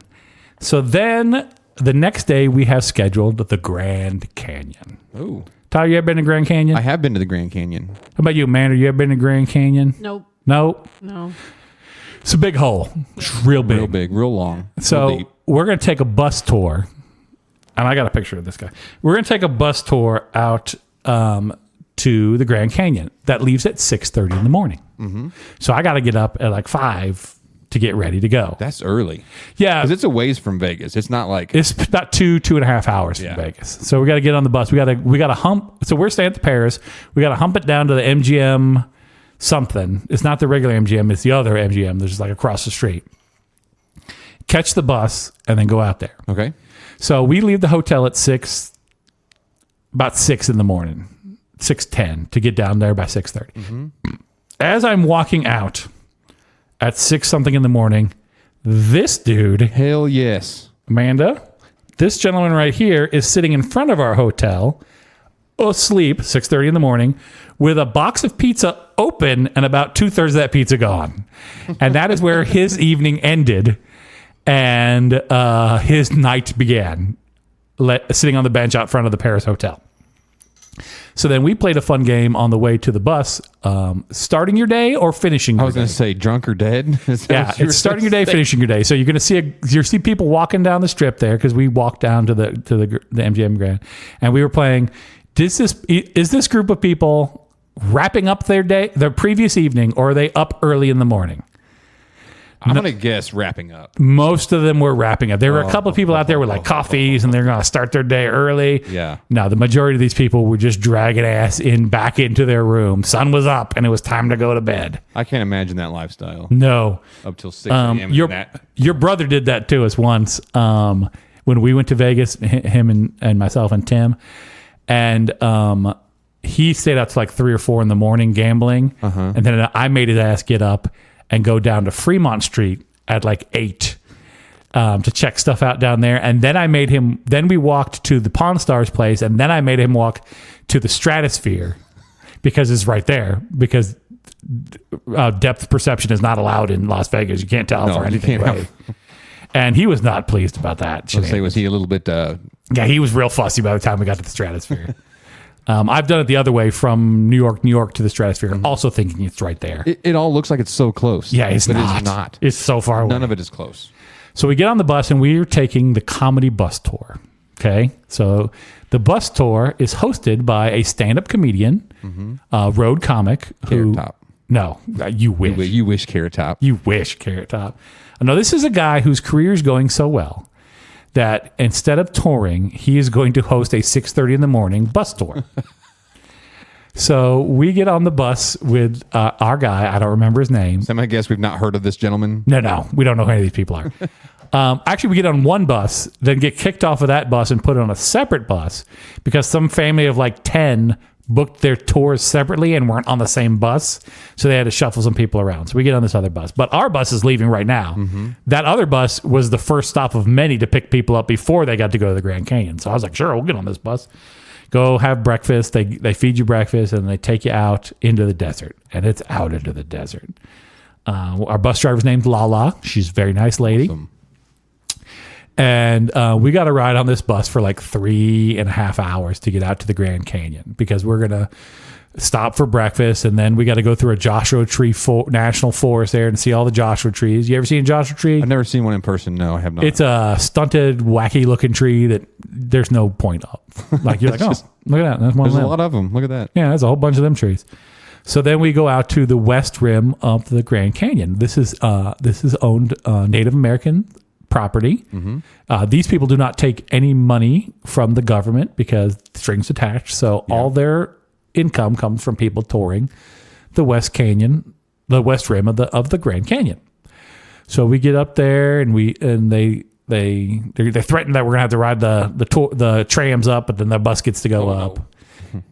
S1: So then the next day we have scheduled the Grand Canyon.
S2: Oh,
S1: Tyler, you ever been to Grand Canyon?
S2: I have been to the Grand Canyon.
S1: How about you, Amanda? You ever been to Grand Canyon?
S3: Nope.
S1: Nope.
S3: No.
S1: It's a big hole. It's real big.
S2: Real long.
S1: So
S2: real deep.
S1: We're going to take a bus tour. And I got a picture of this guy. We're going to take a bus tour out to the Grand Canyon. That leaves at 6:30 in the morning. Mm-hmm. So I got to get up at like 5 to get ready to go.
S2: That's early.
S1: Yeah.
S2: Because it's a ways from Vegas. It's not like...
S1: It's about 2.5 hours from Vegas. So we got to get on the bus. We got to hump. So we're staying at the Paris. We got to hump it down to the MGM something. It's not the regular MGM. It's the other MGM. There's like across the street. Catch the bus and then go out there.
S2: Okay.
S1: So we leave the hotel at about 6 in the morning, 6:10 to get down there by 6:30. Mm-hmm. As I'm walking out at 6 something in the morning, this dude,
S2: hell yes,
S1: Amanda, this gentleman right here is sitting in front of our hotel, asleep, 6:30 in the morning, with a box of pizza open and about 2/3 of that pizza gone. And that is where his evening ended. And his night began, sitting on the bench out front of the Paris Hotel. So then we played a fun game on the way to the bus, starting your day or finishing your day.
S2: I was going to say drunk or dead.
S1: Yeah, it's starting your day, finishing your day. So you're going to see people walking down the strip there, because we walked down to the MGM Grand, and we were playing. Is this group of people wrapping up their previous evening, or are they up early in the morning?
S2: I'm going to guess wrapping up.
S1: Most of them were wrapping up. There were a couple of people out there with like coffees, and they're going to start their day early.
S2: Yeah.
S1: No, the majority of these people were just dragging ass back into their room. Sun was up, and it was time to go to bed.
S2: I can't imagine that lifestyle.
S1: No.
S2: Up till 6 a.m.
S1: Your brother did that to us once when we went to Vegas, him and myself and Tim. And he stayed out to like 3 or 4 in the morning gambling. And then I made his ass get up and go down to Fremont Street at like 8 to check stuff out down there. And then then we walked to the Pawn Stars place, and then I made him walk to the Stratosphere because it's right there, because depth perception is not allowed in Las Vegas. You can't tell for anything. Right? And he was not pleased about that.
S2: Let's say, was he a little bit...
S1: Yeah, he was real fussy by the time we got to the Stratosphere. I've done it the other way from New York to the Stratosphere, also thinking it's right there.
S2: It all looks like it's so close.
S1: Yeah, it's
S2: but
S1: not.
S2: It's not.
S1: It's so far away.
S2: None of it is close.
S1: So we get on the bus, and we are taking the comedy bus tour. Okay, so the bus tour is hosted by a stand-up comedian, road comic.
S2: Carrot Top.
S1: No, you wish.
S2: You wish Carrot Top.
S1: You wish Carrot Top. No, this is a guy whose career is going so well that instead of touring, he is going to host a 6:30 in the morning bus tour. So we get on the bus with our guy. I don't remember his name.
S2: So I guess we've not heard of this gentleman.
S1: No, we don't know who any of these people are. Actually, we get on one bus, then get kicked off of that bus and put on a separate bus because some family of like 10 booked their tours separately and weren't on the same bus. So they had to shuffle some people around. So we get on this other bus. But our bus is leaving right now. That other bus was the first stop of many to pick people up before they got to go to the Grand Canyon. So I was like, sure, we'll get on this bus. Go have breakfast. They feed you breakfast, and they take you out into the desert. And it's out into the desert. Our bus driver's named Lala. She's a very nice lady.
S2: Awesome.
S1: And we got a ride on this bus for like 3.5 hours to get out to the Grand Canyon because we're going to stop for breakfast. And then we got to go through a Joshua Tree National Forest there and see all the Joshua trees. You ever seen a Joshua tree?
S2: I've never seen one in person. No, I have not.
S1: It's a stunted, wacky looking tree that there's no point of. Like you're like, oh, look at that. That's one
S2: There's
S1: of them.
S2: a lot of them. Look at that.
S1: Yeah, there's a whole bunch of them trees. So then we go out to the west rim of the Grand Canyon. This is owned Native American property. These people do not take any money from the government because strings attached. So all their income comes from people touring the West Canyon, the west rim of the Grand Canyon. So we get up there and they threaten that we're gonna have to ride the trams up, but then the bus gets to go up.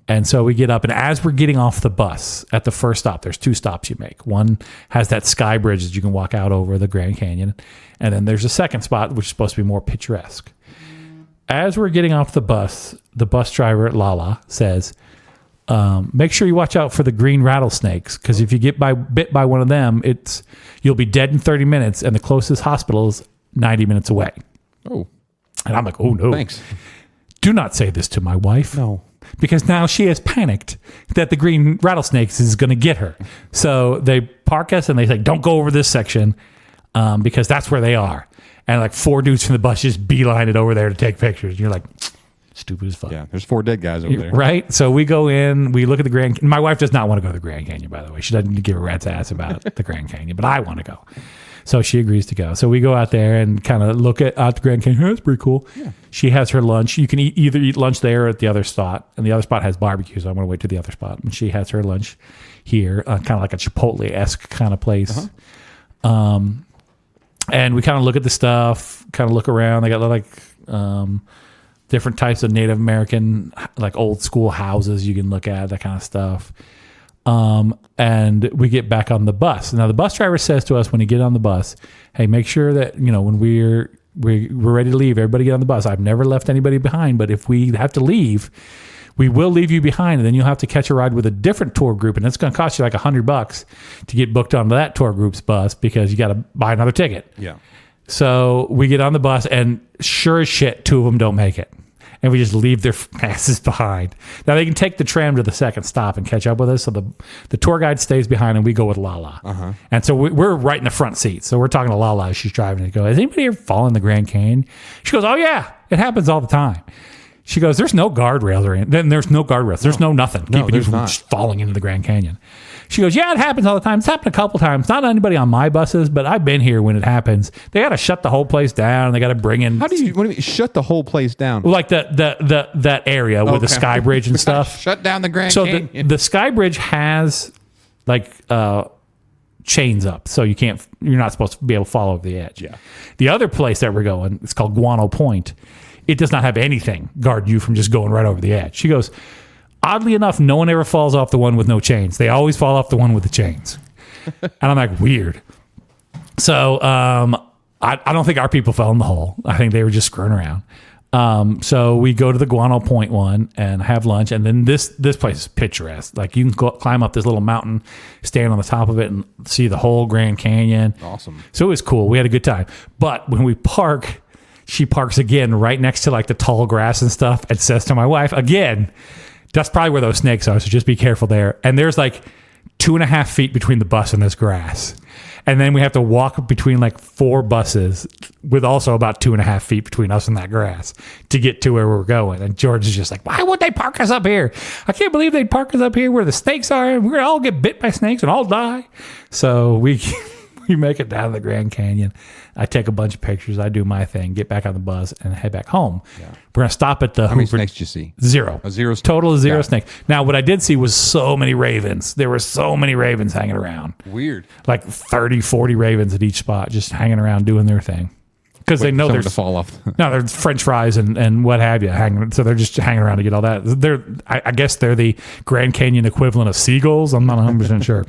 S1: And so we get up, and as we're getting off the bus at the first stop, there's 2 stops you make. One has that sky bridge that you can walk out over the Grand Canyon. And then there's a second spot, which is supposed to be more picturesque. As we're getting off the bus driver, Lala, says, make sure you watch out for the green rattlesnakes, because if you get bit by one of them, you'll be dead in 30 minutes, and the closest hospital is 90 minutes away.
S2: Oh.
S1: And I'm like, oh, no.
S2: Thanks.
S1: Do not say this to my wife.
S2: No.
S1: Because now she has panicked that the green rattlesnakes is going to get her. So they park us and they say, don't go over this section because that's where they are. And like 4 dudes from the bus just beeline it over there to take pictures. And you're like, stupid as fuck.
S2: Yeah, there's 4 dead guys over there.
S1: Right? So we go in, we look at the Grand Canyon. My wife does not want to go to the Grand Canyon, by the way. She doesn't give a rat's ass about the Grand Canyon, but I want to go. So she agrees to go. So we go out there and kind of look at the Grand Canyon. That's pretty cool. Yeah. She has her lunch. You can either eat lunch there or at the other spot. And the other spot has barbecue, so I'm going to wait to the other spot. And she has her lunch here, kind of like a Chipotle-esque kind of place. And we kind of look at the stuff, kind of look around. They got like different types of Native American, like old school houses you can look at, that kind of stuff. And we get back on the bus. Now the bus driver says to us when you get on the bus, hey, make sure that, when we're ready to leave, everybody get on the bus. I've never left anybody behind, but if we have to leave, we will leave you behind, and then you'll have to catch a ride with a different tour group, and it's going to cost you like $100 to get booked onto that tour group's bus because you got to buy another ticket.
S2: Yeah.
S1: So we get on the bus, and sure as shit, 2 of them don't make it. And we just leave their asses behind. Now, they can take the tram to the second stop and catch up with us. So the tour guide stays behind, and we go with Lala. And so we're right in the front seat. So we're talking to Lala as she's driving. And go, has anybody ever fallen in the Grand Canyon? She goes, oh, yeah. It happens all the time. She goes, there's no guardrails or anything. Then there's no guardrails. There's no nothing keeping you from just falling into the Grand Canyon. She goes, yeah, it happens all the time. It's happened a couple times. Not anybody on my buses, but I've been here when it happens. They got to shut the whole place down. They got to bring in.
S2: What do you mean, shut the whole place down?
S1: Like that area with the sky bridge and stuff.
S2: Shut down the Grand
S1: Canyon.
S2: So
S1: the sky bridge has like chains up, so you're not supposed to be able to fall over the edge.
S2: Yeah.
S1: The other place that we're going, it's called Guano Point. It does not have anything guard you from just going right over the edge. She goes, Oddly enough, no one ever falls off the one with no chains. They always fall off the one with the chains. And I'm like, weird. So I don't think our people fell in the hole. I think they were just screwing around. So we go to the Guano Point one and have lunch. And then this place is picturesque. Like you can climb up this little mountain, stand on the top of it and see the whole Grand Canyon.
S2: Awesome.
S1: So it was cool. We had a good time. But when we park, she parks again right next to like the tall grass and stuff and says to my wife, again, that's probably where those snakes are. So just be careful there. And there's like 2.5 feet between the bus and this grass. And then we have to walk between like 4 buses with also about 2.5 feet between us and that grass to get to where we're going. And George is just like, why would they park us up here? I can't believe they'd park us up here where the snakes are. And we're going to all get bit by snakes and all die. So we make it down to the Grand Canyon. I take a bunch of pictures. I do my thing, get back on the bus and head back home. Yeah. We're going to stop at the
S2: How many snakes did you see?
S1: 0.
S2: A 0 snake.
S1: Total of 0 snakes. Now, what I did see was so many ravens. There were so many ravens hanging around.
S2: Weird.
S1: Like 30, 40 ravens at each spot, just hanging around doing their thing. Because they know there's
S2: to fall off.
S1: No, there's French fries and what have you hanging. So they're just hanging around to get all that. I guess they're the Grand Canyon equivalent of seagulls. I'm not 100% sure.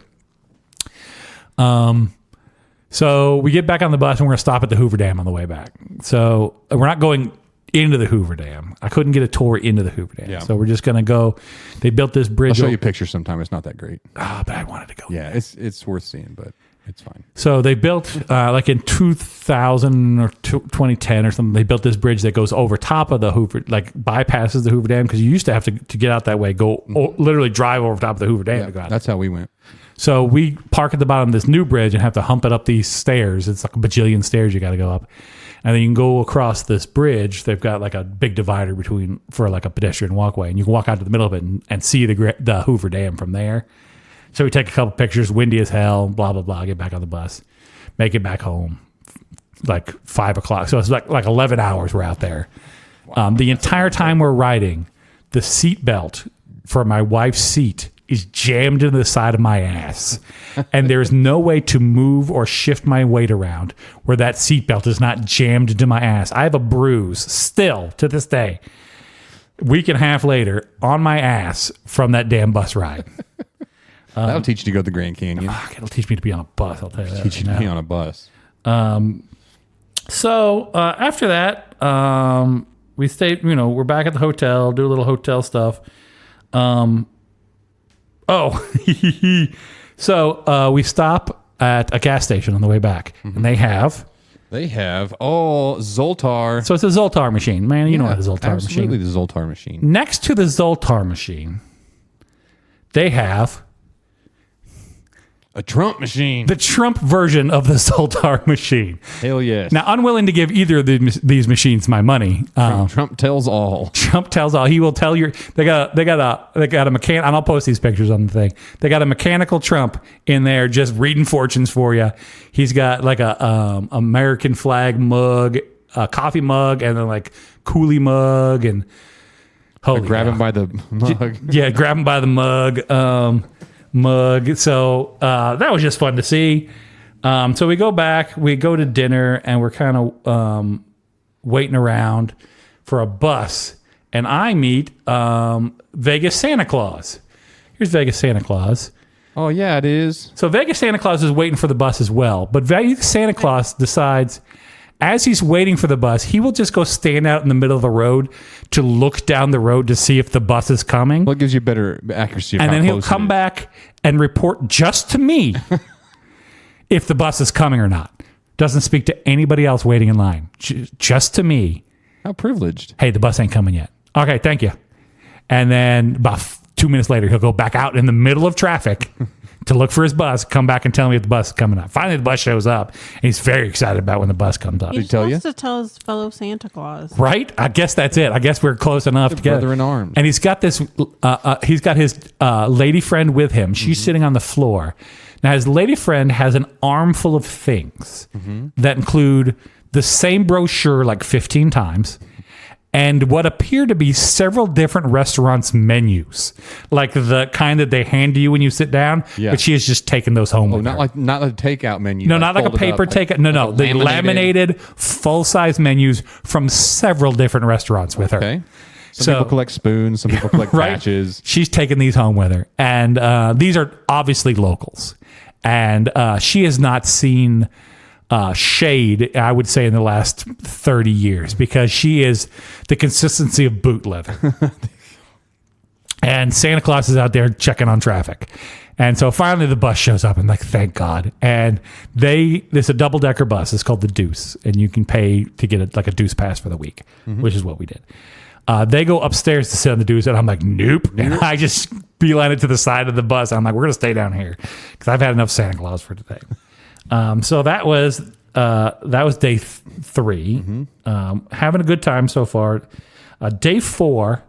S1: So we get back on the bus and we're going to stop at the Hoover Dam on the way back. So we're not going into the Hoover Dam. I couldn't get a tour into the Hoover Dam. Yeah. So we're just going to go. They built this bridge.
S2: I'll show you pictures sometime. It's not that great.
S1: But I wanted to go.
S2: Yeah, it's worth seeing, but it's fine.
S1: So they built, like in 2000 or 2010 or something, they built this bridge that goes over top of the Hoover, like bypasses the Hoover Dam, because you used to have to get out that way, literally drive over top of the Hoover Dam to go out.
S2: That's how we went.
S1: So we park at the bottom of this new bridge and have to hump it up these stairs. It's like a bajillion stairs you got to go up. And then you can go across this bridge. They've got like a big divider for like a pedestrian walkway. And you can walk out to the middle of it and see the Hoover Dam from there. So we take a couple pictures, windy as hell, blah, blah, blah, get back on the bus, make it back home, like 5 o'clock. So it's like 11 hours we're out there. Wow, the entire time we're riding, the seat belt for my wife's seat is jammed into the side of my ass. And there's no way to move or shift my weight around where that seatbelt is not jammed into my ass. I have a bruise still to this day, week and a half later, on my ass from that damn bus ride.
S2: That'll teach you to go to the Grand Canyon.
S1: It'll teach me to be on a bus, I'll tell you that.
S2: Teach you to be on a bus.
S1: So after that, we stayed, we're back at the hotel, do a little hotel stuff. So we stop at a gas station on the way back, and they have
S2: Zoltar.
S1: So it's a Zoltar machine, man. You know what a Zoltar machine.
S2: Absolutely, the Zoltar machine.
S1: Next to the Zoltar machine, they have
S2: a Trump machine.
S1: The Trump version of the Zoltar machine.
S2: Hell yes.
S1: Now, unwilling to give either of these machines my money.
S2: Trump tells all.
S1: Trump tells all. He will tell you. They got a mechanic, and I'll post these pictures on the thing. They got a mechanical Trump in there just reading fortunes for you. He's got like a American flag mug, a coffee mug, and then like coolie mug, and
S2: grab him by the mug.
S1: Yeah, grab him by the mug. So that was just fun to see. So we go back, we go to dinner, and we're kind of waiting around for a bus. And I meet Vegas Santa Claus. Here's Vegas Santa Claus.
S2: Oh, yeah, it is.
S1: So Vegas Santa Claus is waiting for the bus as well. But Vegas Santa Claus decides, as he's waiting for the bus, he will just go stand out in the middle of the road to look down the road to see if the bus is coming.
S2: Well, it gives you better accuracy.
S1: And then he'll come back and report just to me if the bus is coming or not. Doesn't speak to anybody else waiting in line. Just to me.
S2: How privileged.
S1: Hey, the bus ain't coming yet. Okay, thank you. And then about 2 minutes later, he'll go back out in the middle of traffic to look for his bus, come back and tell me if the bus is coming up. Finally, the bus shows up, and he's very excited about when the bus comes up.
S3: He's supposed to tell his fellow Santa Claus.
S1: Right? I guess that's it. I guess we're close enough together.
S2: Brother in arms.
S1: And he's got this, he's got his lady friend with him. She's sitting on the floor. Now, his lady friend has an armful of things that include the same brochure like 15 times, and what appear to be several different restaurants' menus, like the kind that they hand to you when you sit down. Yeah. But she has just taken those home.
S2: Not like a takeout menu.
S1: No, not like a paper takeout. No. The laminated full-size menus from several different restaurants with her.
S2: Some people collect spoons. Some people collect
S1: Right?
S2: patches.
S1: She's taking these home with her. And these are obviously locals. And she has not seen shade, I would say, in the last 30 years because she is the consistency of boot leather. And Santa Claus is out there checking on traffic. And so finally the bus shows up and like, thank God. And there's a double-decker bus. It's called the Deuce. And you can pay to get a Deuce pass for the week, which is what we did. They go upstairs to sit on the Deuce, and I'm like, nope. And I just beeline it to the side of the bus. I'm like, we're going to stay down here because I've had enough Santa Claus for today. So that was day 3. Having a good time so far. Day 4,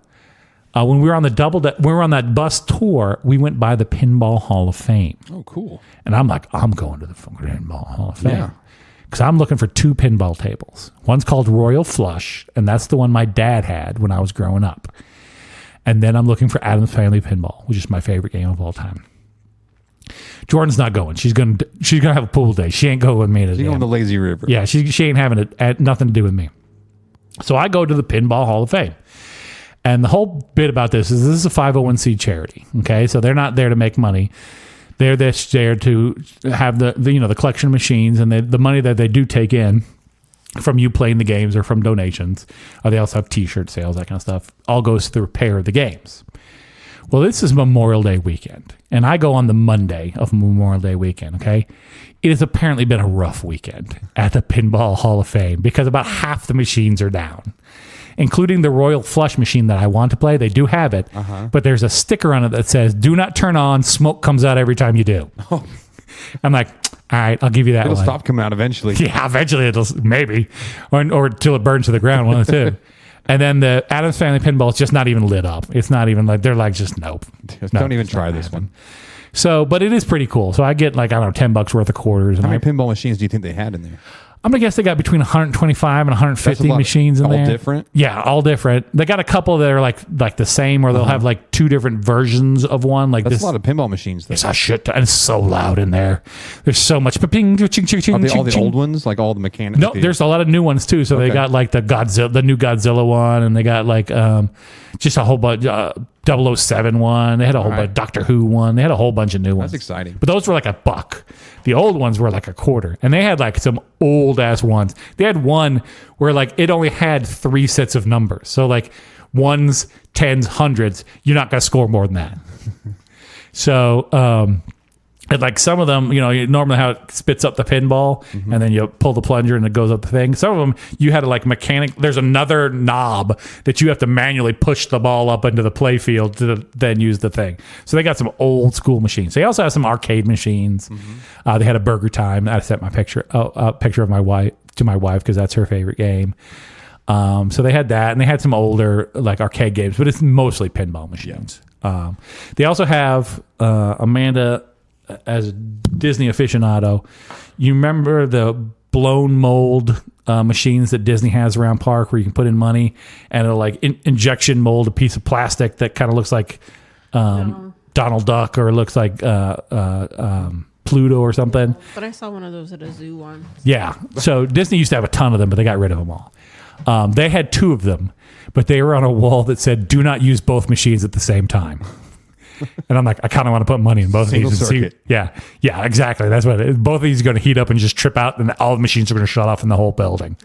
S1: when we were on that bus tour, we went by the Pinball Hall of Fame.
S2: Oh, cool.
S1: And I'm like, I'm going to the Pinball Hall of Fame.
S2: Yeah.
S1: Because I'm looking for 2 pinball tables. One's called Royal Flush, and that's the one my dad had when I was growing up. And then I'm looking for Addams Family Pinball, which is my favorite game of all time. Jordan's not going. She's gonna have a pool day. She ain't going with me to
S2: You go on the lazy river.
S1: Yeah, she ain't having it. Nothing to do with me. So I go to the Pinball Hall of Fame. And the whole bit about this is a 501c charity. Okay, so they're not there to make money. They're there to have the collection of machines and the money that they do take in from you playing the games or from donations. Or they also have T-shirt sales, that kind of stuff. All goes to the repair of the games. Well, this is Memorial Day weekend, and I go on the Monday of Memorial Day weekend. Okay, it has apparently been a rough weekend at the Pinball Hall of Fame because about half the machines are down, including the Royal Flush machine that I want to play. They do have it, but there's a sticker on it that says, do not turn on, smoke comes out every time you do. I'm like, all right, I'll give you that
S2: It'll
S1: one.
S2: stop coming out eventually.
S1: Yeah, eventually it'll, maybe. Or till it burns to the ground, one of the two. And then the Addams Family Pinball is just not even lit up. It's not even like, they're like, just nope.
S2: Don't even try this one.
S1: So, but it is pretty cool. So I get like, I don't know, $10 worth of quarters.
S2: How many pinball machines do you think they had in there?
S1: I'm going to guess they got between 125 and 150 machines in there.
S2: All different?
S1: Yeah, all different. They got a couple that are like the same, or they'll have like 2 different versions of one. Like
S2: That's
S1: this,
S2: a lot of pinball machines, though.
S1: it's a shit ton. It's so loud in there. There's so much.
S2: Are they all the old ones? Like all the mechanics?
S1: No, there's a lot of new ones too. So they got like the new Godzilla one, and they got like just a whole bunch 007 one. They had a whole bunch Doctor Who one. They had a whole bunch of new ones.
S2: That's exciting.
S1: But those were like $1. The old ones were like $0.25, and they had like some old ass ones. They had one where like it only had 3 sets of numbers. So like 1s, 10s, 100s. You're not gonna score more than that. So. And like some of them, normally how it spits up the pinball and then you pull the plunger and it goes up the thing. Some of them you had to like there's another knob that you have to manually push the ball up into the play field to then use the thing. So they got some old school machines. They also have some arcade machines. They had a Burger Time. I sent my picture of my wife to my wife because that's her favorite game. So they had that, and they had some older like arcade games, but it's mostly pinball machines. They also have Amanda, as a Disney aficionado, you remember the blown mold machines that Disney has around park where you can put in money and it'll like injection mold a piece of plastic that kind of looks like Donald Duck or looks like Pluto or something.
S3: But I saw one of those at a zoo once.
S1: Yeah. So Disney used to have a ton of them, but they got rid of them all. They had 2 of them, but they were on a wall that said, do not use both machines at the same time. And I'm like, I kind of want to put money in both of these. And see, yeah, exactly. That's what it is. Both of these are going to heat up and just trip out, and all the machines are going to shut off in the whole building.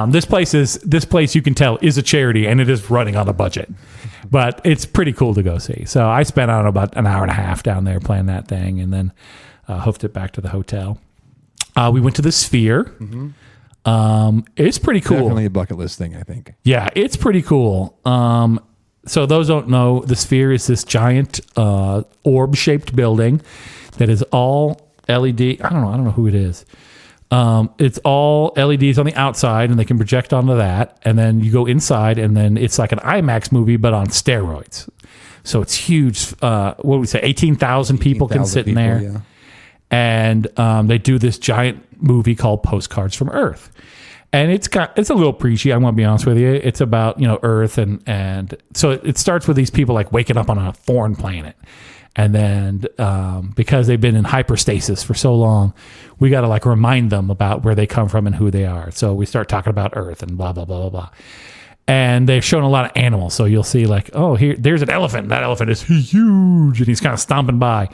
S1: This place you can tell is a charity, and it is running on a budget, but it's pretty cool to go see. So I spent about an hour and a half down there playing that thing, and then hoofed it back to the hotel. We went to the Sphere. It's pretty cool.
S2: Definitely a bucket list thing, I think.
S1: Yeah, it's pretty cool. So those don't know, the Sphere is this giant orb-shaped building that is all LED. I don't know who it is. It's all LEDs on the outside, and they can project onto that. And then you go inside, and then it's like an IMAX movie, but on steroids. So it's huge. What would we say? 18,000 people can sit in there.
S2: Yeah.
S1: And they do this giant movie called Postcards from Earth. And it's a little preachy, I'm going to be honest with you. It's about, Earth and so it starts with these people like waking up on a foreign planet. And then because they've been in hyperstasis for so long, we got to like remind them about where they come from and who they are. So we start talking about Earth and blah, blah, blah, blah, blah. And they've shown a lot of animals. So you'll see like, oh, there's an elephant. That elephant is huge. And he's kind of stomping by.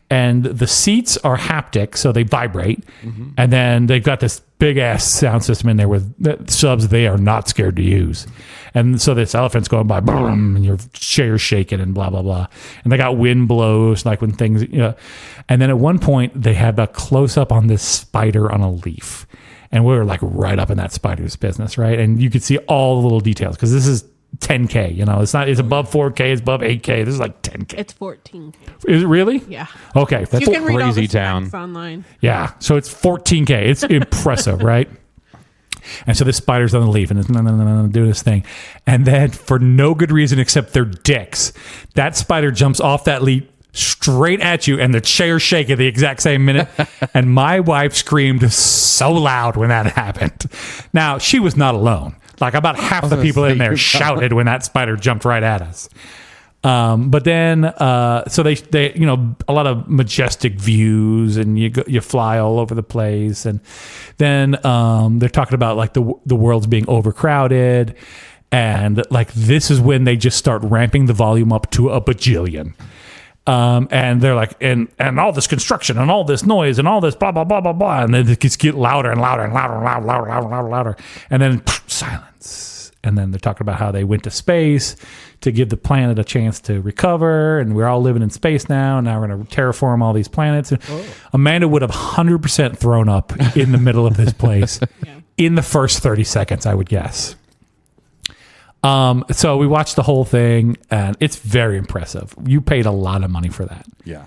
S1: And the seats are haptic, so they vibrate. Mm-hmm. And then they've got this big ass sound system in there with subs they are not scared to use. And so this elephant's going by, boom, and your chair's shaking and blah, blah, blah. And they got wind blows, like when things, And then at one point, they had a close up on this spider on a leaf. And we were like right up in that spider's business, right? And you could see all the little details because this is 10K, it's above 4K, it's above 8K. This is like 10K.
S3: It's 14K.
S1: Is it really?
S3: Yeah.
S1: Okay.
S3: That's you can read
S2: crazy
S3: all the
S2: town
S3: online.
S1: Yeah. So it's 14K. It's impressive, right? And so this spider's on the leaf and it's doing this thing. And then for no good reason except their dicks, that spider jumps off that leaf straight at you and the chair shake at the exact same minute. And my wife screamed so loud when that happened. Now, she was not alone. Like about half the people in there shouted when that spider jumped right at us. But then, so they, a lot of majestic views and you fly all over the place. And then, they're talking about like the world's being overcrowded. And like, this is when they just start ramping the volume up to a bajillion. And they're like, and all this construction and all this noise and all this blah, blah, blah, blah, blah. And then it gets louder and louder and louder and louder, louder, louder, louder, louder. And then silence. And then they're talking about how they went to space to give the planet a chance to recover. And we're all living in space now. And now we're going to terraform all these planets. And Amanda would have 100% thrown up in the middle of this place in the first 30 seconds, I would guess. So we watched the whole thing and it's very impressive. You paid a lot of money for that.
S2: Yeah.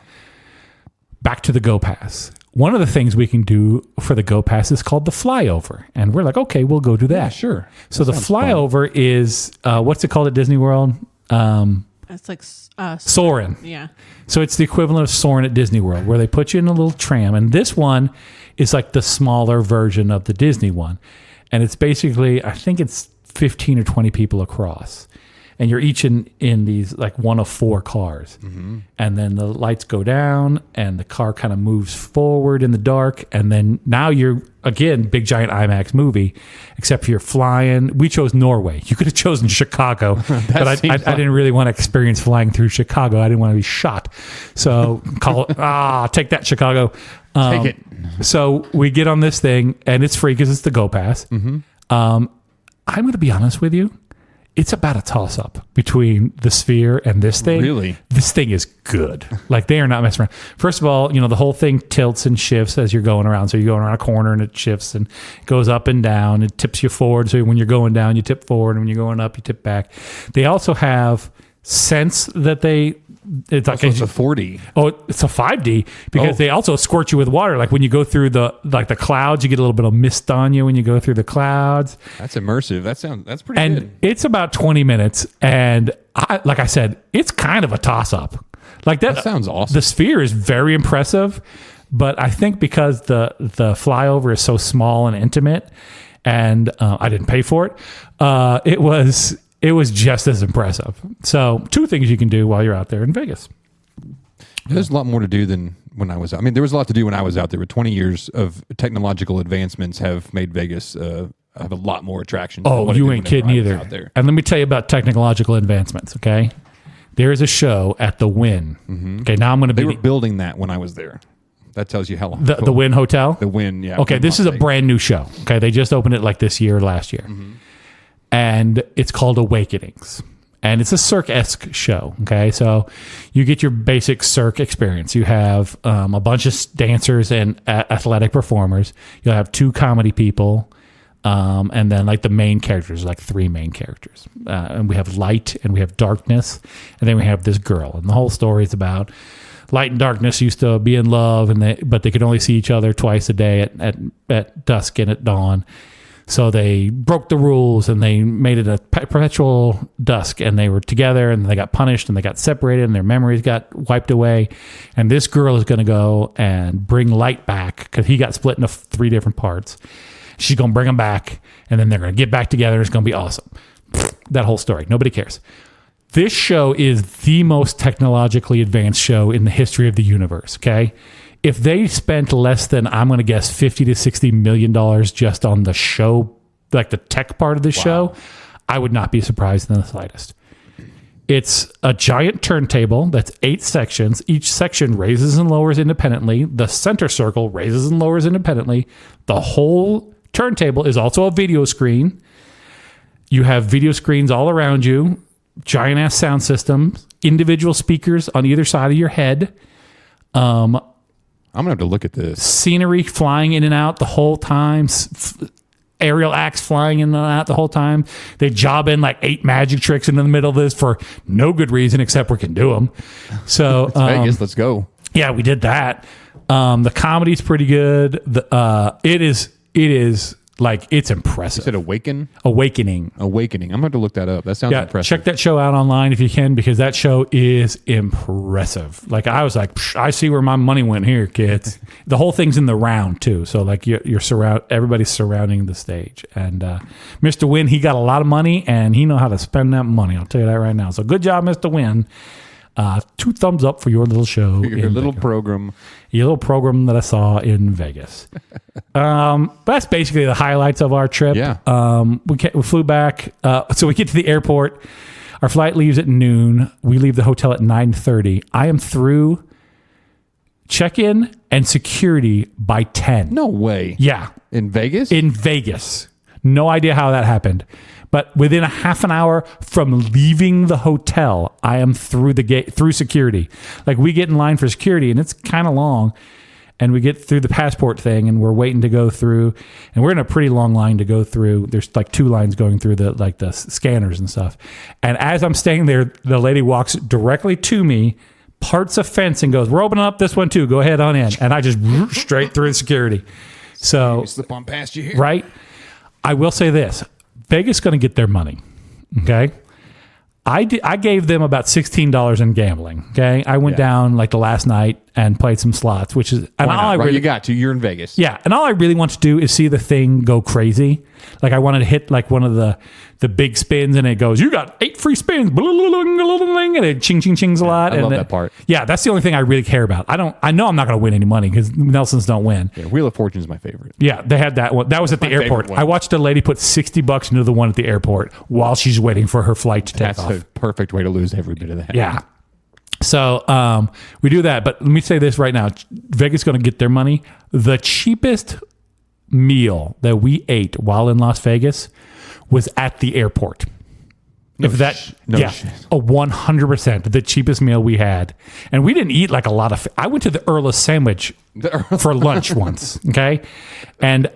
S1: Back to the Go Pass. One of the things we can do for the Go Pass is called the flyover. And we're like, okay, we'll go do that.
S2: Yeah, sure.
S1: So the flyover is, what's it called at Disney World?
S3: It's like
S1: Soarin'.
S3: Yeah.
S1: So it's the equivalent of Soarin' at Disney World where they put you in a little tram. And this one is like the smaller version of the Disney one. And it's basically, I think it's 15 or 20 people across. And you're each in these like one of four cars. Mm-hmm. And then the lights go down and the car kind of moves forward in the dark. And then now you're, again, big giant IMAX movie, except you're flying. We chose Norway. You could have chosen Chicago, but I didn't really want to experience flying through Chicago. I didn't want to be shot. So take that, Chicago.
S2: Take it.
S1: So we get on this thing and it's free because it's the Go Pass. Mm-hmm. I'm going to be honest with you. It's about a toss-up between the Sphere and this thing.
S2: Really?
S1: This thing is good. Like, they are not messing around. First of all, the whole thing tilts and shifts as you're going around. So you're going around a corner and it shifts and goes up and down. It tips you forward. So when you're going down, you tip forward. And when you're going up, you tip back. They also have sense that it's like
S2: it's a 4D.
S1: Oh, it's a 5D because they also squirt you with water. Like when you go through the clouds, you get a little bit of mist on you when you go through the clouds.
S2: That's immersive. That's pretty good.
S1: And it's about 20 minutes. And like I said, it's kind of a toss up. Like that
S2: sounds awesome.
S1: The Sphere is very impressive, but I think because the flyover is so small and intimate, and I didn't pay for it, it was just as impressive. So 2 things you can do while you're out there in Vegas.
S2: There's a lot more to do than when I was out. I mean, there was a lot to do when I was out there. 20 years of technological advancements have made Vegas have a lot more attractions.
S1: Oh, you ain't kidding either. And let me tell you about technological advancements, okay? There is a show at the Wynn. Mm-hmm. Okay, now I'm going to be...
S2: They were building that when I was there. That tells you how long.
S1: The Wynn Hotel?
S2: The Wynn, yeah.
S1: Okay, this is a brand new show. Okay, they just opened it like this year or last year. Mm-hmm. And it's called Awakenings. And it's a Cirque-esque show, okay? So you get your basic Cirque experience. You have a bunch of dancers and athletic performers. You'll have 2 comedy people, and then like the main characters, like 3 main characters. And we have light and we have darkness, and then we have this girl. And the whole story is about light and darkness used to be in love, but they could only see each other twice a day at dusk and at dawn. So they broke the rules and they made it a perpetual dusk, and they were together and they got punished and they got separated and their memories got wiped away. And this girl is going to go and bring light back because he got split into 3 different parts. She's going to bring him back, and then they're going to get back together. It's going to be awesome. That whole story. Nobody cares. This show is the most technologically advanced show in the history of the universe. Okay. If they spent less than, I'm going to guess, $50 to $60 million just on the show, like the tech part of the show, I would not be surprised in the slightest. It's a giant turntable that's 8 sections. Each section raises and lowers independently. The center circle raises and lowers independently. The whole turntable is also a video screen. You have video screens all around you, giant ass sound systems, individual speakers on either side of your head.
S2: I'm gonna have to look at this.
S1: Scenery flying in and out the whole time. Aerial acts flying in and out the whole time. They job in like 8 magic tricks into the middle of this for no good reason except we can do them. So
S2: Vegas, let's go.
S1: yeah, we did that. The comedy's pretty good. It is like, it's impressive.
S2: You said Awakening.
S1: Awakening.
S2: I'm gonna have to look that up. That sounds
S1: Yeah,
S2: impressive.
S1: check that show out online if you can, because that show is impressive. Like, I was like, I see where my money went here, kids. The whole thing's in the round too, so like everybody's surrounding the stage. And Mr. Wynn, he got a lot of money, and he know how to spend that money. I'll tell you that right now. So good job, Mr. Wynn. 2 thumbs up for your little show.
S2: Your little
S1: Vegas.
S2: program.
S1: Your little program that I saw in Vegas. That's basically the highlights of our trip.
S2: Yeah.
S1: We flew back. So we get to the airport. Our flight leaves at noon. We leave the hotel at 9:30. I am through check-in and security by 10.
S2: No way.
S1: Yeah.
S2: In Vegas?
S1: In Vegas. No idea how that happened. But within a half an hour from leaving the hotel, I am through the gate, through security. Like, we get in line for security, and it's kind of long. And we get through the passport thing, and we're waiting to go through. And we're in a pretty long line to go through. There's like 2 lines going through the scanners and stuff. And as I'm staying there, the lady walks directly to me, parts a fence, and goes, "We're opening up this one too. Go ahead on in." And I just straight through the security. So
S2: slip on past you here.
S1: right. I will say this. Vegas going to get their money. Okay. I gave them about $16 in gambling. Okay. I went down like the last night and played some slots, which is, and
S2: Why
S1: all
S2: not,
S1: I
S2: right?
S1: really,
S2: You got to. You're in Vegas.
S1: yeah. And all I really want to do is see the thing go crazy. Like, I wanted to hit like one of the big spins, and it goes, "You got 8 free spins," and it ching ching chings a lot.
S2: I
S1: and
S2: love
S1: it-
S2: that part.
S1: Yeah. That's the only thing I really care about. I know I'm not going to win any money because Nelsons don't win.
S2: Yeah, Wheel of Fortune is my favorite.
S1: Yeah, they had that one. That was at the
S2: my favorite
S1: airport.
S2: one.
S1: I watched a lady put $60 into the one at the airport while she's waiting for her flight to take
S2: That's
S1: off.
S2: a perfect way to lose every bit of that.
S1: Yeah. So we do that. But let me say this right now. Vegas is going to get their money. The cheapest meal that we ate while in Las Vegas was at the airport.
S2: No
S1: If that,
S2: shit. No
S1: yeah,
S2: shit.
S1: a 100%, the cheapest meal we had. And we didn't eat like a lot of, I went to the Earl's sandwich for lunch once. Okay. And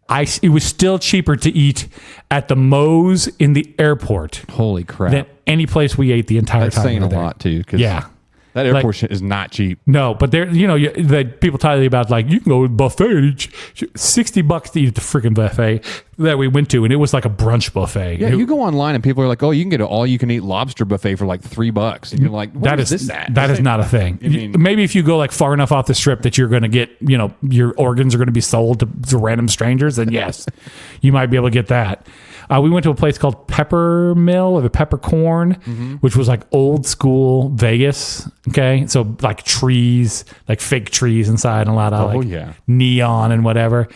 S1: it was still cheaper to eat at the Moe's in the airport
S2: Holy crap.
S1: than any place we ate the entire
S2: That's
S1: time.
S2: saying
S1: we
S2: a
S1: were there.
S2: lot too. 'Cause
S1: Yeah.
S2: that airport shit is not cheap.
S1: No, but there, the people tell you about, like, you can go to the buffet and eat $60 to eat at the freaking buffet that we went to, and it was like a brunch buffet.
S2: Yeah, you go online and people are like, "Oh, you can get an all-you-can-eat lobster buffet for like $3," and you're like, "What is this at?"
S1: That is not a thing.
S2: I mean-
S1: Maybe if you go like far enough off the strip that you're going to get, your organs are going to be sold to random strangers, then yes, you might be able to get that. We went to a place called Pepper Mill or the Peppercorn, which was like old school Vegas. Okay. So like trees, like fake trees inside, and a lot of neon and whatever.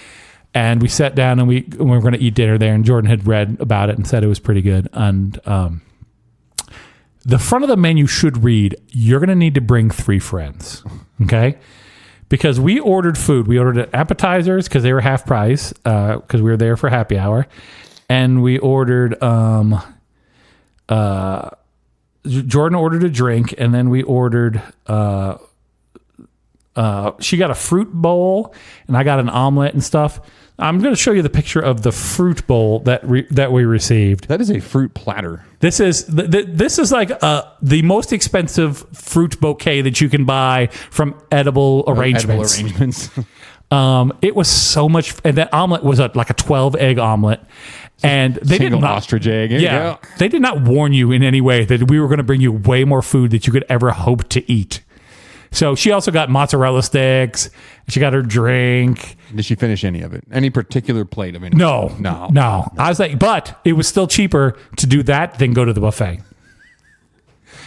S1: And we sat down and we were going to eat dinner there, and Jordan had read about it and said it was pretty good. And the front of the menu should read, "You're going to need to bring 3 friends." Okay. Because we ordered food. We ordered appetizers because they were half price because we were there for happy hour. And we ordered, Jordan ordered a drink, and then we ordered, she got a fruit bowl, and I got an omelet and stuff. I'm going to show you the picture of the fruit bowl that we received.
S2: That is a fruit platter.
S1: This is like the most expensive fruit bouquet that you can buy from edible arrangements. It was so much, and that omelet was like a 12-egg omelet. And they did not
S2: ostrich egg.
S1: Yeah, they did not warn you in any way that we were going to bring you way more food that you could ever hope to eat. So she also got mozzarella sticks. She got her drink.
S2: Did she finish any of it? Any particular plate of any?
S1: No. I was like, but it was still cheaper to do that than go to the buffet.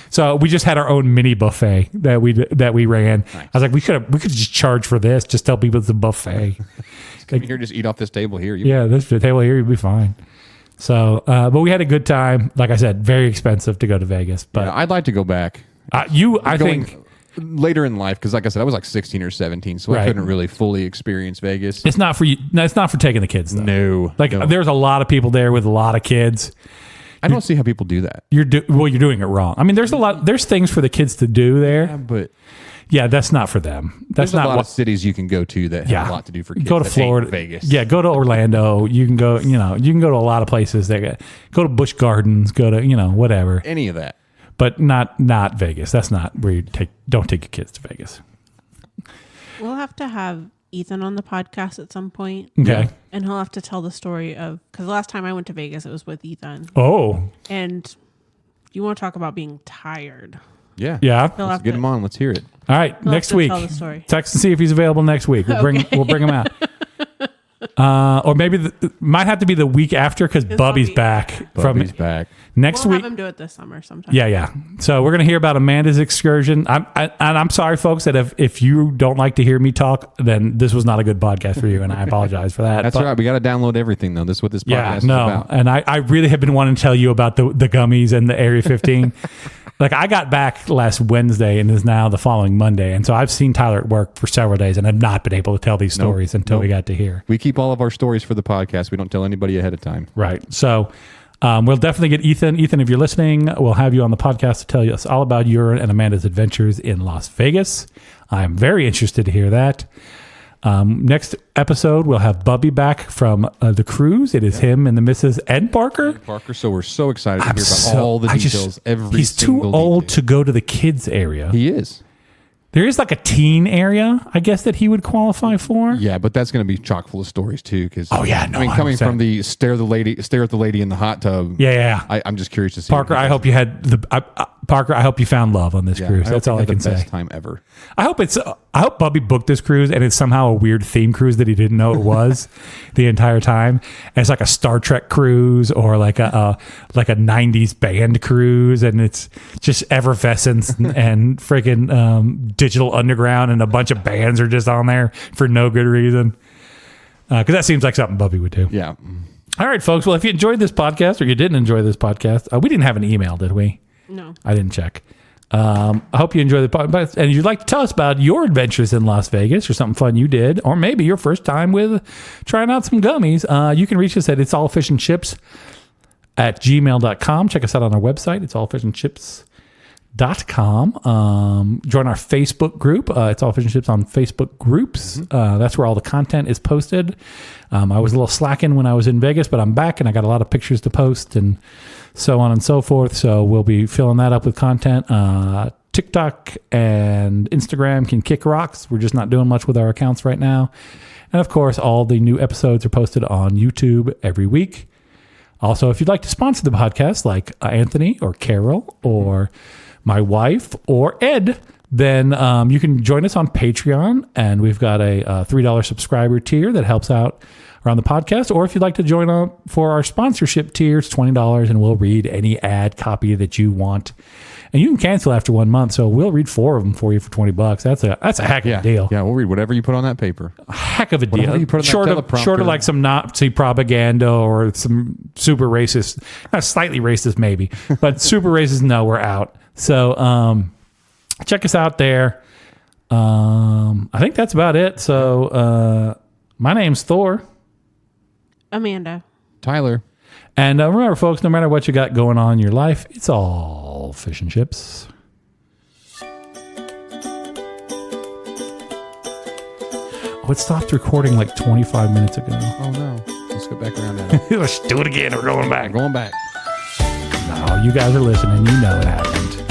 S1: So we just had our own mini buffet that we ran. Nice. I was like, we could just charge for this. Just tell people it's a buffet.
S2: Come here, just eat off this table here.
S1: Yeah, this table here, you'll be fine. So, but we had a good time. Like I said, very expensive to go to Vegas. But
S2: I'd like to go back.
S1: I think
S2: later in life, because like I said, I was like 16 or 17, so I
S1: Right.
S2: couldn't really fully experience Vegas.
S1: it's not for you. No, it's not for taking the kids. Though.
S2: No.
S1: Like
S2: no.
S1: there's a lot of people there with a lot of kids.
S2: I don't see how people do that.
S1: You're doing it wrong. I mean, there's things for the kids to do there.
S2: But
S1: Yeah, that's not for them. That's
S2: there's a
S1: not
S2: lot
S1: what
S2: of cities you can go to that have a lot to do for kids.
S1: Go to
S2: that ain't
S1: Florida,
S2: Vegas.
S1: Yeah, go to Orlando. You can go. You can go to a lot of places. Go to Busch Gardens. Go to whatever.
S2: Any of that.
S1: But not Vegas. That's not where you don't take your kids to Vegas.
S3: We'll have to have Ethan on the podcast at some point.
S1: Okay.
S3: And he'll have to tell the story of, because the last time I went to Vegas, it was with Ethan.
S1: Oh.
S3: And you want to talk about being tired.
S2: Yeah.
S1: Yeah.
S3: He'll
S2: Let's
S3: have
S2: get
S3: to-
S2: him on. Let's hear it.
S1: All right.
S3: He'll
S1: Next
S3: have to
S1: week.
S3: tell the story.
S1: Text and see if he's available next week. We'll bring him out. Or maybe might have to be the week after because Bubby's
S3: Bubby-
S1: back
S2: Bubby's back.
S1: next
S3: We'll
S1: week.
S3: have him do it this summer sometime.
S1: Yeah. So we're gonna hear about Amanda's excursion. I'm sorry, folks, that if you don't like to hear me talk, then this was not a good podcast for you, and I apologize for that.
S2: That's
S1: But-
S2: right. We got to download everything, though. This is what this podcast
S1: Yeah,
S2: is
S1: no,
S2: about.
S1: and I really have been wanting to tell you about the gummies and the Area 15. Like I got back last Wednesday and is now the following Monday, and so I've seen Tyler at work for several days, and I've not been able to tell these stories until we got to here.
S2: We keep all of our stories for the podcast. We don't tell anybody ahead of time.
S1: Right. So we'll definitely get Ethan. Ethan, if you're listening, we'll have you on the podcast to tell us all about your and Amanda's adventures in Las Vegas. I'm very interested to hear that. Next episode, we'll have Bubby back from the cruise. It is him and the Mrs. Ed Parker.
S2: Parker, so we're so excited to hear about all the details.
S1: He's too old to go to the kids area.
S2: He is.
S1: There is like a teen area, I guess, that he would qualify for.
S2: Yeah, but that's going to be chock full of stories too. Because coming
S1: 100%.
S2: from the stare at the lady in the hot tub.
S1: Yeah.
S2: I'm just curious to see.
S1: Parker, I hope you had Parker, I hope you found love on this cruise. That's all I can say.
S2: Best time ever.
S1: I hope Bubby booked this cruise and it's somehow a weird theme cruise that he didn't know it was the entire time. And it's like a Star Trek cruise or like a 90s band cruise, and it's just effervescence and freaking Digital Underground, and a bunch of bands are just on there for no good reason. Because that seems like something Bubby would do.
S2: Yeah.
S1: All right, folks. Well, if you enjoyed this podcast or you didn't enjoy this podcast, we didn't have an email, did we?
S3: No.
S1: I didn't check. I hope you enjoy the podcast. And if you'd like to tell us about your adventures in Las Vegas or something fun you did, or maybe your first time with trying out some gummies, you can reach us at itsallfishandchips@gmail.com. Check us out on our website, itsallfishandchips.com. Join our Facebook group. It's All Fish and Chips on Facebook groups. That's where all the content is posted. I was a little slacking when I was in Vegas, but I'm back and I got a lot of pictures to post and so on and so forth. So we'll be filling that up with content. TikTok and Instagram can kick rocks. We're just not doing much with our accounts right now. And of course, all the new episodes are posted on YouTube every week. Also, if you'd like to sponsor the podcast, like Anthony or Carol or my wife or Ed, then you can join us on Patreon. And we've got a $3 subscriber tier that helps out around the podcast. Or if you'd like to join on for our sponsorship tier, it's $20 and we'll read any ad copy that you want. And you can cancel after 1 month, so we'll read 4 of them for you for $20. That's a heck of a deal.
S2: Yeah, we'll read whatever you put on that paper.
S1: Heck of a
S2: Whatever
S1: deal.
S2: you put on that
S1: Short of
S2: teleprompter.
S1: like some Nazi propaganda or some super racist, not slightly racist maybe, but super racist. No, we're out. So check us out there. I think that's about it. So my name's Thor.
S3: Amanda.
S2: Tyler.
S1: And remember, folks, no matter what you got going on in your life, it's all fish and chips. Oh, it stopped recording like 25 minutes ago.
S2: Oh, no. Let's go back around that.
S1: Let's do it again. We're going back.
S2: Going back.
S1: No, you guys are listening. You know it happened.